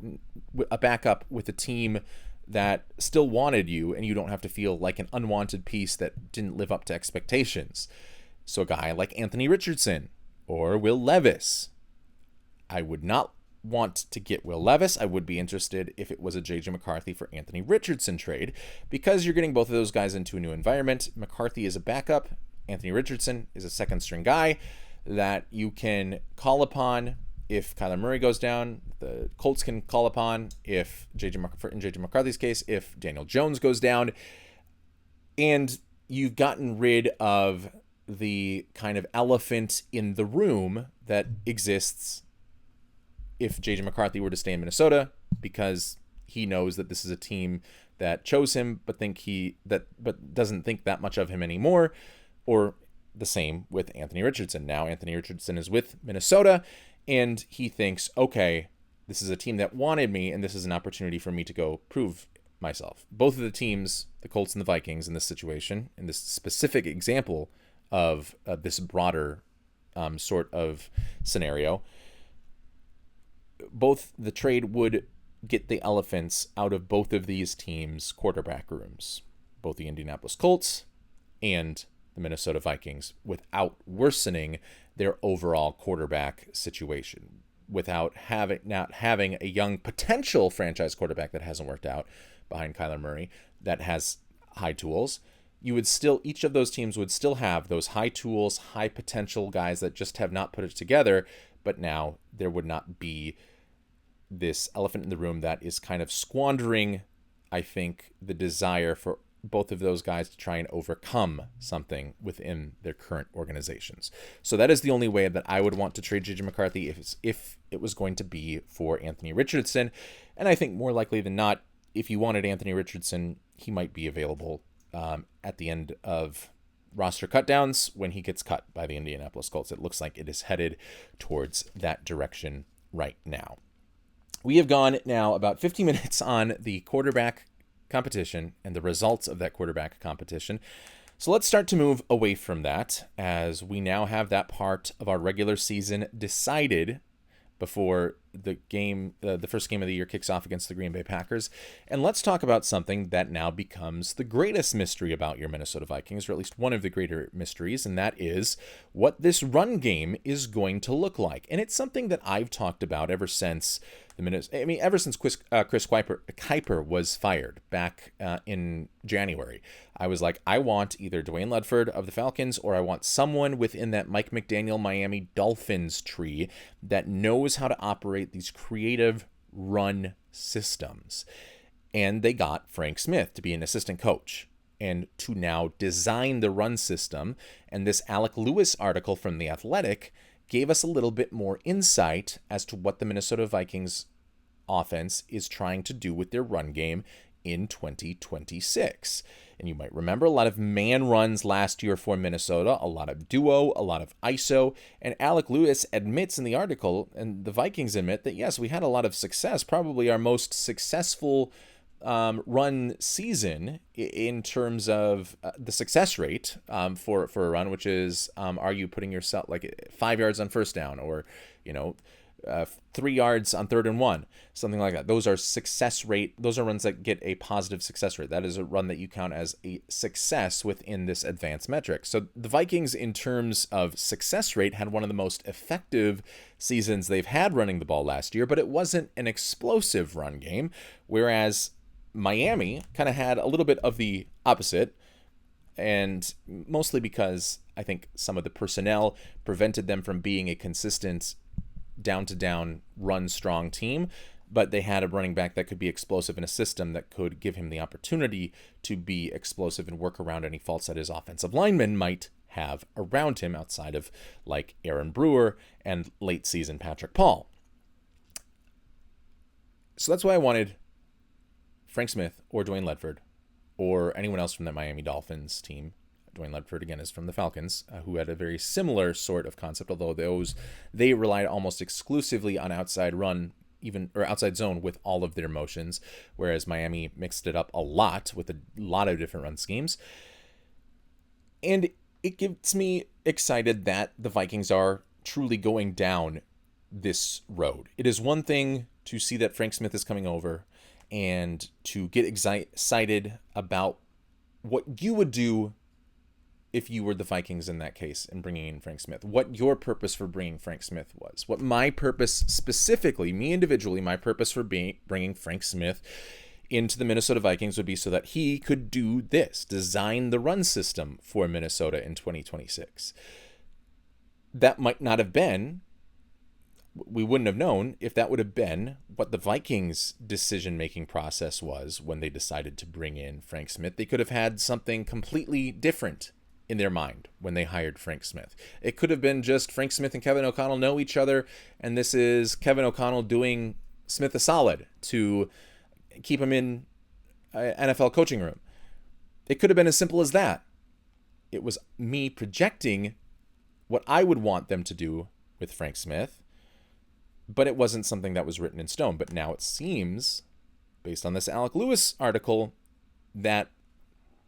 a backup with a team that still wanted you, and you don't have to feel like an unwanted piece that didn't live up to expectations. So a guy like Anthony Richardson or Will Levis, I would not want to get Will Levis. I would be interested if it was a JJ McCarthy for Anthony Richardson trade, because you're getting both of those guys into a new environment. McCarthy is a backup. Anthony Richardson is a second string guy that you can call upon if Kyler Murray goes down. The Colts can call upon if in JJ McCarthy's case, if Daniel Jones goes down. And you've gotten rid of the kind of elephant in the room that exists if JJ McCarthy were to stay in Minnesota, because he knows that this is a team that chose him but doesn't think that much of him anymore. Or the same with Anthony Richardson. Now Anthony Richardson is with Minnesota, and he thinks, okay, This is a team that wanted me, and this is an opportunity for me to go prove myself. Both of the teams, the Colts and the Vikings, in this situation, in this specific example of this broader sort of scenario, both the trade would get the elephants out of both of these teams' quarterback rooms, both the Indianapolis Colts and the Minnesota Vikings, without worsening their overall quarterback situation, without not having a young potential franchise quarterback that hasn't worked out behind Kyler Murray that has high tools. Each of those teams would still have those high tools, high potential guys that just have not put it together, but now there would not be this elephant in the room that is kind of squandering, I think, the desire for both of those guys to try and overcome something within their current organizations. So that is the only way that I would want to trade JJ McCarthy if it was going to be for Anthony Richardson. And I think more likely than not, if you wanted Anthony Richardson, he might be available at the end of roster cutdowns when he gets cut by the Indianapolis Colts. It looks like it is headed towards that direction right now. We have gone now about 50 minutes on the quarterback competition and the results of that quarterback competition. So let's start to move away from that, as we now have that part of our regular season decided before the first game of the year kicks off against the Green Bay Packers. And let's talk about something that now becomes the greatest mystery about your Minnesota Vikings, or at least one of the greater mysteries, and that is what this run game is going to look like. And it's something that I've talked about ever since Chris Kuiper was fired back in January. I was like, I want either Dwayne Ledford of the Falcons, or I want someone within that Mike McDaniel Miami Dolphins tree that knows how to operate these creative run systems. And they got Frank Smith to be an assistant coach and to now design the run system. And this Alec Lewis article from The Athletic gave us a little bit more insight as to what the Minnesota Vikings offense is trying to do with their run game in 2026. And you might remember a lot of man runs last year for Minnesota, a lot of duo, a lot of ISO, and Alec Lewis admits in the article, and the Vikings admit, that yes, we had a lot of success, probably our most successful run season in terms of the success rate for a run, which is, are you putting yourself like 5 yards on first down, or 3 yards on 3rd and 1, something like that. Those are success rate. Those are runs that get a positive success rate. That is a run that you count as a success within this advanced metric. So the Vikings, in terms of success rate, had one of the most effective seasons they've had running the ball last year, but it wasn't an explosive run game, whereas Miami kind of had a little bit of the opposite, and mostly because I think some of the personnel prevented them from being a consistent down-to-down, run-strong team, but they had a running back that could be explosive in a system that could give him the opportunity to be explosive and work around any faults that his offensive linemen might have around him, outside of like Aaron Brewer and late-season Patrick Paul. So that's why I wanted Frank Smith or Dwayne Ledford or anyone else from that Miami Dolphins team. Dwayne Ledford, again, is from the Falcons, who had a very similar sort of concept, although they relied almost exclusively on outside run, or outside zone, with all of their motions, whereas Miami mixed it up a lot with a lot of different run schemes. And it gets me excited that the Vikings are truly going down this road. It is one thing to see that Frank Smith is coming over and to get excited about what you would do if you were the Vikings in that case and bringing in Frank Smith, what your purpose for bringing Frank Smith was, what my purpose specifically, me individually, my purpose for bringing Frank Smith into the Minnesota Vikings would be so that he could do this, design the run system for Minnesota in 2026. That might not have been, we wouldn't have known if that would have been what the Vikings' decision-making process was when they decided to bring in Frank Smith. They could have had something completely different in their mind when they hired Frank Smith. It could have been just Frank Smith and Kevin O'Connell know each other, and this is Kevin O'Connell doing Smith a solid to keep him in an NFL coaching room. It could have been as simple as that. It was me projecting what I would want them to do with Frank Smith, but it wasn't something that was written in stone. But now it seems, based on this Alec Lewis article, that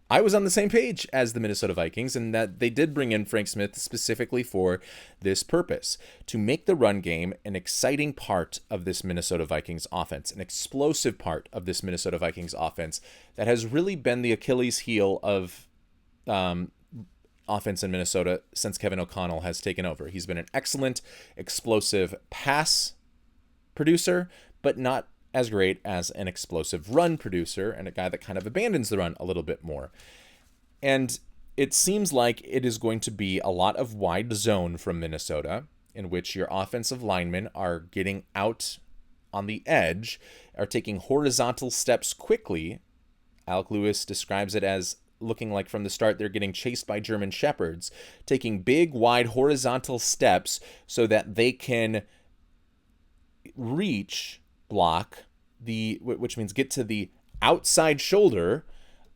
I was on the same page as the Minnesota Vikings, and that they did bring in Frank Smith specifically for this purpose, to make the run game an exciting part of this Minnesota Vikings offense, an explosive part of this Minnesota Vikings offense that has really been the Achilles heel of offense in Minnesota since Kevin O'Connell has taken over. He's been an excellent, explosive pass producer, but not as great as an explosive run producer, and a guy that kind of abandons the run a little bit more. And it seems like it is going to be a lot of wide zone from Minnesota, in which your offensive linemen are getting out on the edge, are taking horizontal steps quickly. Alec Lewis describes it as looking like from the start they're getting chased by German shepherds, taking big, wide horizontal steps so that they can reach block, which means get to the outside shoulder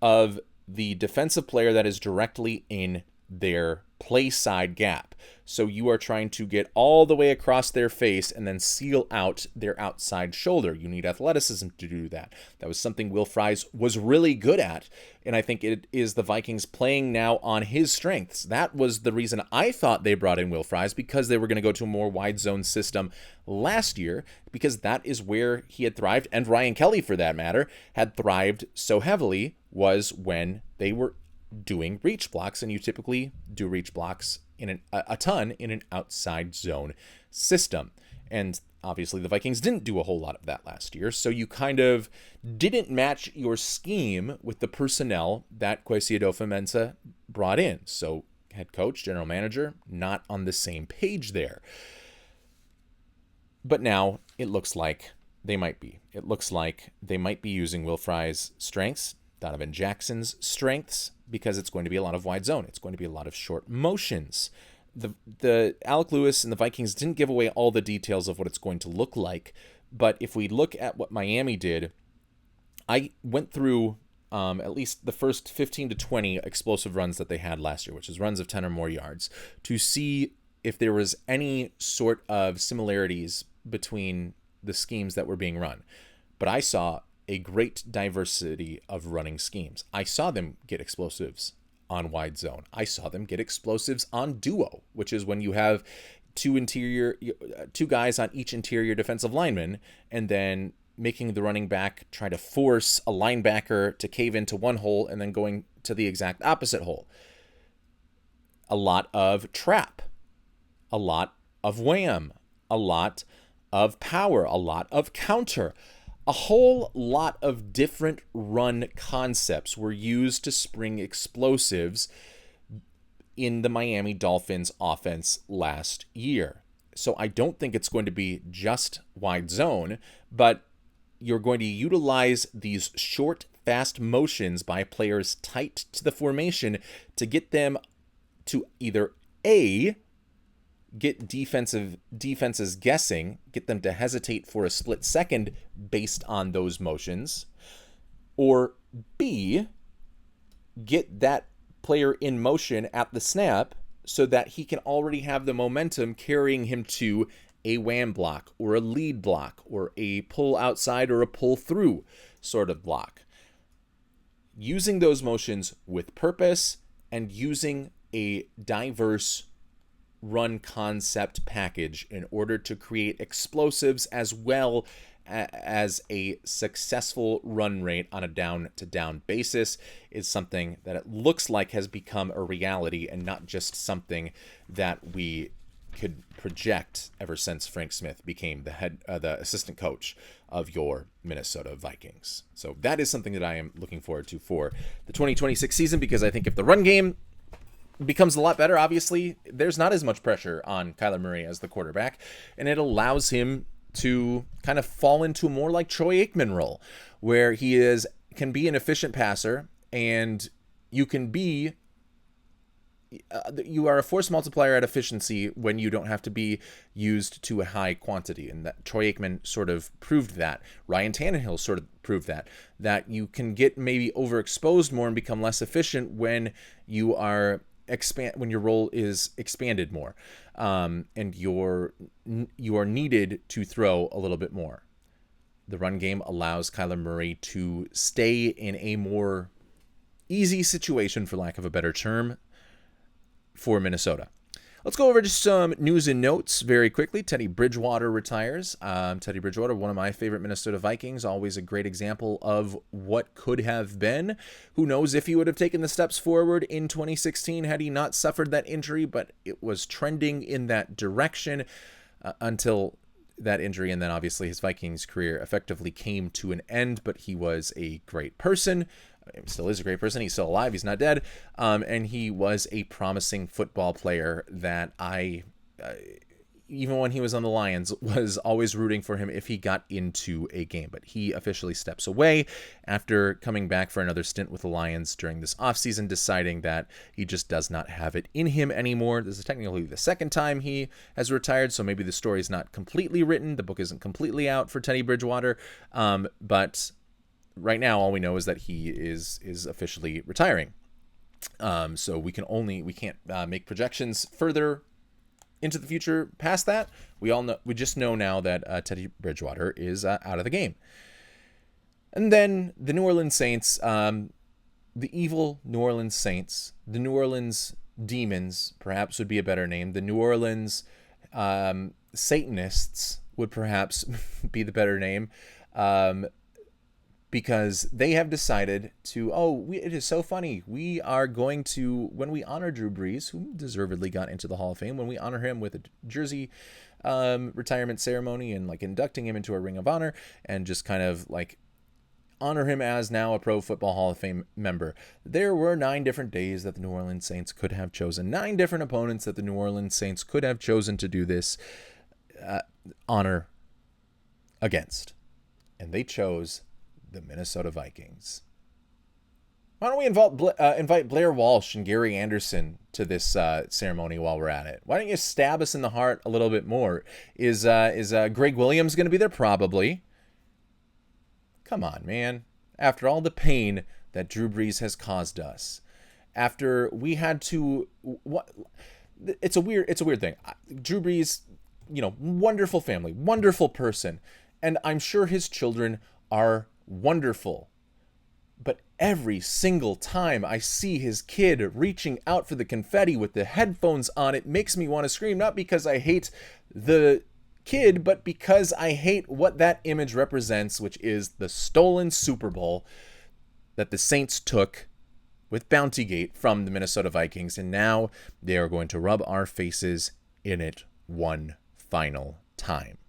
of the defensive player that is directly in their play side gap. So you are trying to get all the way across their face and then seal out their outside shoulder. You need athleticism to do that. That was something Will Fries was really good at, and I think it is the Vikings playing now on his strengths. That was the reason I thought they brought in Will Fries, because they were going to go to a more wide zone system last year, because that is where he had thrived, and Ryan Kelly, for that matter, had thrived so heavily, was when they were doing reach blocks, and you typically do reach blocks in a ton in an outside zone system. And obviously the Vikings didn't do a whole lot of that last year, so you kind of didn't match your scheme with the personnel that Kwesi Adofo-Mensah brought in. So head coach, general manager, not on the same page there. But now it looks like they might be. It looks like they might be using Will Fries' strengths, Donovan Jackson's strengths, because it's going to be a lot of wide zone. It's going to be a lot of short motions. The Alec Lewis and the Vikings didn't give away all the details of what it's going to look like, but if we look at what Miami did, I went through at least the first 15 to 20 explosive runs that they had last year, which is runs of 10 or more yards, to see if there was any sort of similarities between the schemes that were being run. But I saw a great diversity of running schemes. I saw them get explosives on wide zone. I saw them get explosives on duo, which is when you have two guys on each interior defensive lineman, and then making the running back try to force a linebacker to cave into one hole and then going to the exact opposite hole. A lot of trap, a lot of wham, a lot of power, a lot of counter. A whole lot of different run concepts were used to spring explosives in the Miami Dolphins offense last year. So I don't think it's going to be just wide zone, but you're going to utilize these short, fast motions by players tight to the formation to get them to either A, get defenses guessing, get them to hesitate for a split second based on those motions, or B, get that player in motion at the snap so that he can already have the momentum carrying him to a wham block or a lead block or a pull outside or a pull through sort of block. Using those motions with purpose and using a diverse run concept package in order to create explosives as well as a successful run rate on a down-to-down basis is something that it looks like has become a reality and not just something that we could project ever since Frank Smith became the assistant coach of your Minnesota Vikings. So that is something that I am looking forward to for the 2026 season, because I think if the run game becomes a lot better, obviously there's not as much pressure on Kyler Murray as the quarterback, and it allows him to kind of fall into a more like Troy Aikman role, where he can be an efficient passer, and you are a force multiplier at efficiency when you don't have to be used to a high quantity. And that Troy Aikman sort of proved that. Ryan Tannehill sort of proved that you can get maybe overexposed more and become less efficient when you are when your role is expanded more, and you are needed to throw a little bit more. The run game allows Kyler Murray to stay in a more easy situation, for lack of a better term, for Minnesota. Let's go over just some news and notes very quickly. Teddy Bridgewater retires. Teddy Bridgewater, one of my favorite Minnesota Vikings, always a great example of what could have been. Who knows if he would have taken the steps forward in 2016 had he not suffered that injury, but it was trending in that direction until that injury, and then obviously his Vikings career effectively came to an end, but he was a great person. He still is a great person. He's still alive. He's not dead. And he was a promising football player that even when he was on the Lions, was always rooting for him if he got into a game. But he officially steps away after coming back for another stint with the Lions during this offseason, deciding that he just does not have it in him anymore. This is technically the second time he has retired, so maybe the story is not completely written. The book isn't completely out for Teddy Bridgewater, but right now, all we know is that he is officially retiring. So we can't make projections further into the future past that. We just know now that Teddy Bridgewater is out of the game. And then the New Orleans Saints, the evil New Orleans Saints, the New Orleans Demons, perhaps would be a better name. The New Orleans Satanists would perhaps be the better name. Because they have decided to, it is so funny. We are going to, when we honor Drew Brees, who deservedly got into the Hall of Fame, when we honor him with a jersey retirement ceremony and like inducting him into a Ring of Honor and just kind of like honor him as now a Pro Football Hall of Fame member. There were 9 different days that the New Orleans Saints could have chosen, 9 different opponents that the New Orleans Saints could have chosen to do this honor against. And they chose the Minnesota Vikings. Why don't we invite Blair Walsh and Gary Anderson to this ceremony while we're at it? Why don't you stab us in the heart a little bit more? Is Greg Williams going to be there? Probably. Come on, man. After all the pain that Drew Brees has caused us, after we had to, it's a weird thing. Drew Brees, wonderful family, wonderful person, and I'm sure his children are wonderful. But every single time I see his kid reaching out for the confetti with the headphones on, it makes me want to scream, not because I hate the kid, but because I hate what that image represents, which is the stolen Super Bowl that the Saints took with Bountygate from the Minnesota Vikings, and now they are going to rub our faces in it one final time.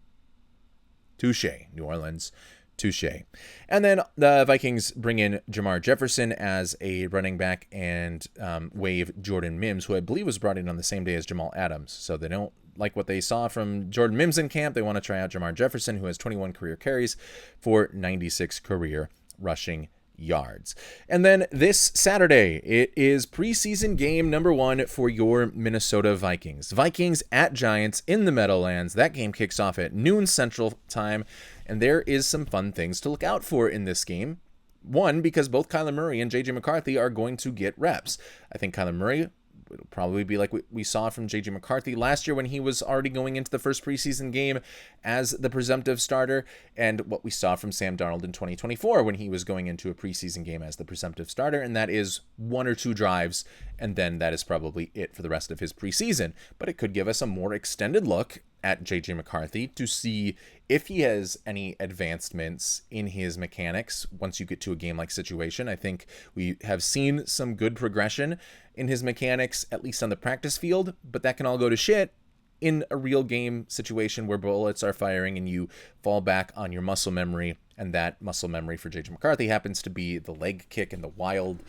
Touché, New Orleans. Touché. And then the Vikings bring in Jamar Jefferson as a running back and waive Jordan Mims, who I believe was brought in on the same day as Jamal Adams. So they don't like what they saw from Jordan Mims in camp. They want to try out Jamar Jefferson, who has 21 career carries for 96 career rushing yards. And then this Saturday, it is preseason game number 1 for your Minnesota Vikings. Vikings at Giants in the Meadowlands. That game kicks off at noon Central Time, and there is some fun things to look out for in this game. One, because both Kyler Murray and JJ McCarthy are going to get reps. I think Kyler Murray will probably be like we saw from JJ McCarthy last year when he was already going into the first preseason game as the presumptive starter, and what we saw from Sam Darnold in 2024 when he was going into a preseason game as the presumptive starter, and that is 1 or 2 drives, and then that is probably it for the rest of his preseason. But it could give us a more extended look at JJ McCarthy to see if he has any advancements in his mechanics once you get to a game-like situation. I think we have seen some good progression in his mechanics, at least on the practice field, but that can all go to shit in a real game situation where bullets are firing and you fall back on your muscle memory, and that muscle memory for JJ McCarthy happens to be the leg kick and the wild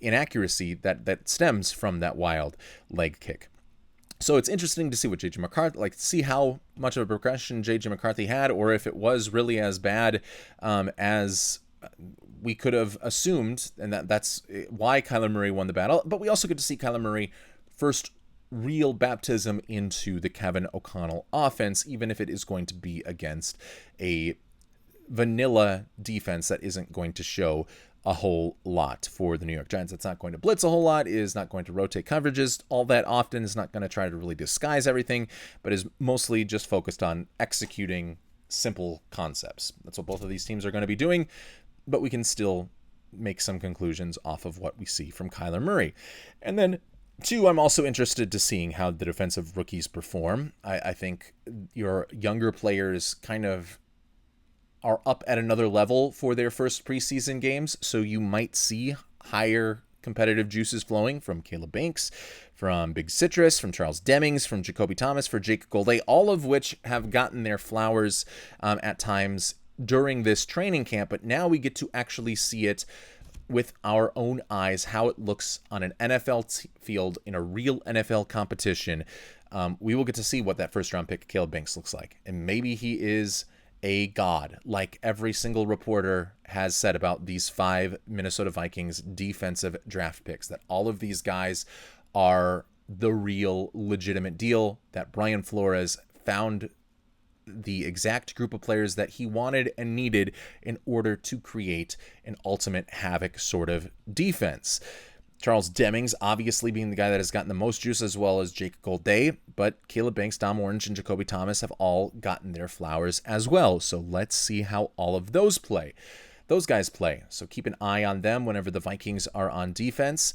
inaccuracy that stems from that wild leg kick. So it's interesting to see what JJ McCarthy, see how much of a progression JJ McCarthy had, or if it was really as bad as we could have assumed, and that's why Kyler Murray won the battle. But we also get to see Kyler Murray first real baptism into the Kevin O'Connell offense, even if it is going to be against a vanilla defense that isn't going to show a whole lot for the New York Giants. It's not going to blitz a whole lot, is not going to rotate coverages all that often, is not going to try to really disguise everything, but is mostly just focused on executing simple concepts. That's what both of these teams are going to be doing, but we can still make some conclusions off of what we see from Kyler Murray. And then, two, I'm also interested to seeing how the defensive rookies perform. I think your younger players kind of are up at another level for their first preseason games, so you might see higher competitive juices flowing from Caleb Banks, from Big Citrus, from Charles Demings, from Jacoby Thomas, for Jake Golday, all of which have gotten their flowers at times during this training camp, but now we get to actually see it with our own eyes, how it looks on an NFL field in a real NFL competition. We will get to see what that first-round pick Caleb Banks looks like, and maybe he is a god, like every single reporter has said about these 5 Minnesota Vikings defensive draft picks, that all of these guys are the real legitimate deal, that Brian Flores found the exact group of players that he wanted and needed in order to create an ultimate havoc sort of defense. Charles Demings obviously being the guy that has gotten the most juice, as well as Jake Golday, but Caleb Banks, Dom Orange, and Jacoby Thomas have all gotten their flowers as well. So let's see how all of those guys play. So keep an eye on them whenever the Vikings are on defense.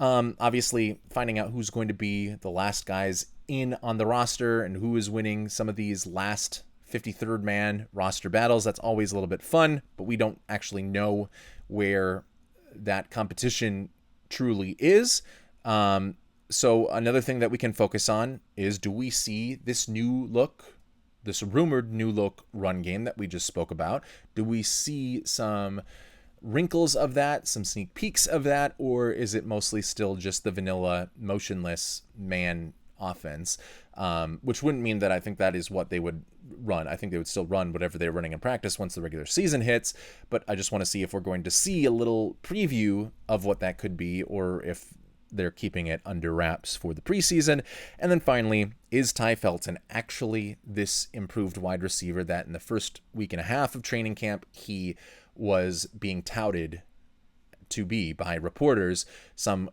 Obviously, finding out who's going to be the last guys in on the roster and who is winning some of these last 53rd man roster battles, that's always a little bit fun, but we don't actually know where that competition truly is. So another thing that we can focus on is, do we see this rumored new look run game that we just spoke about? Do we see some wrinkles of that, some sneak peeks of that, or is it mostly still just the vanilla motionless man offense? Which wouldn't mean that I think that is what they would run. I think they would still run whatever they're running in practice once the regular season hits, but I just want to see if we're going to see a little preview of what that could be, or if they're keeping it under wraps for the preseason. And then finally, is Ty Felton actually this improved wide receiver that in the first week and a half of training camp he was being touted to be by reporters, some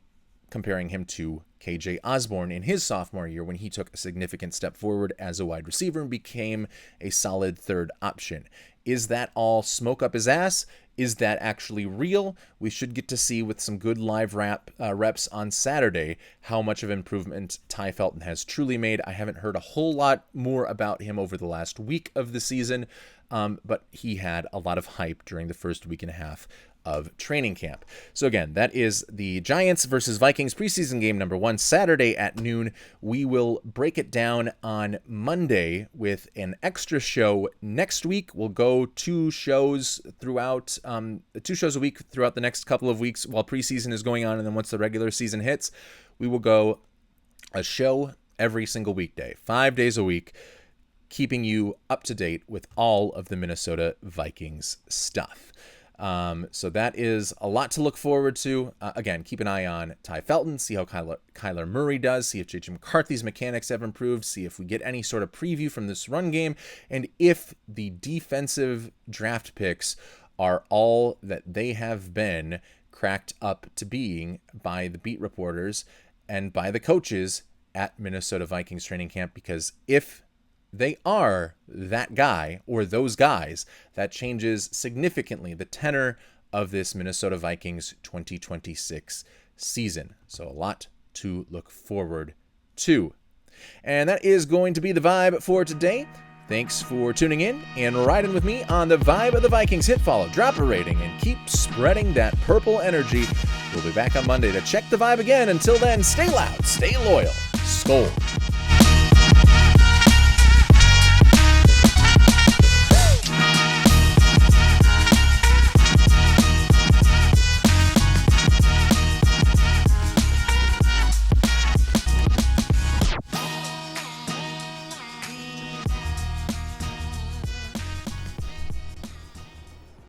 comparing him to KJ Osborne in his sophomore year, when he took a significant step forward as a wide receiver and became a solid third option. Is that all smoke up his ass? Is that actually real? We should get to see with some good live reps on Saturday how much of improvement Ty Felton has truly made. I haven't heard a whole lot more about him over the last week of the season, but he had a lot of hype during the first week and a half of training camp. So again, that is the Giants versus Vikings preseason game number 1, Saturday at noon. We will break it down on Monday with an extra show next week. We'll go 2 shows throughout, 2 shows a week throughout the next couple of weeks while preseason is going on. And then once the regular season hits, we will go a show every single weekday, 5 days a week, keeping you up to date with all of the Minnesota Vikings stuff. So that is a lot to look forward to. Again, keep an eye on Ty Felton, see how Kyler Murray does, see if JJ McCarthy's mechanics have improved, see if we get any sort of preview from this run game, and if the defensive draft picks are all that they have been cracked up to being by the beat reporters and by the coaches at Minnesota Vikings training camp, because if they are that guy or those guys, that changes significantly the tenor of this Minnesota Vikings 2026 season. So a lot to look forward to. And that is going to be the vibe for today. Thanks for tuning in and riding with me on the Vibe of the Vikings. Hit follow, drop a rating, and keep spreading that purple energy. We'll be back on Monday to check the vibe again. Until then, stay loud, stay loyal, Skol.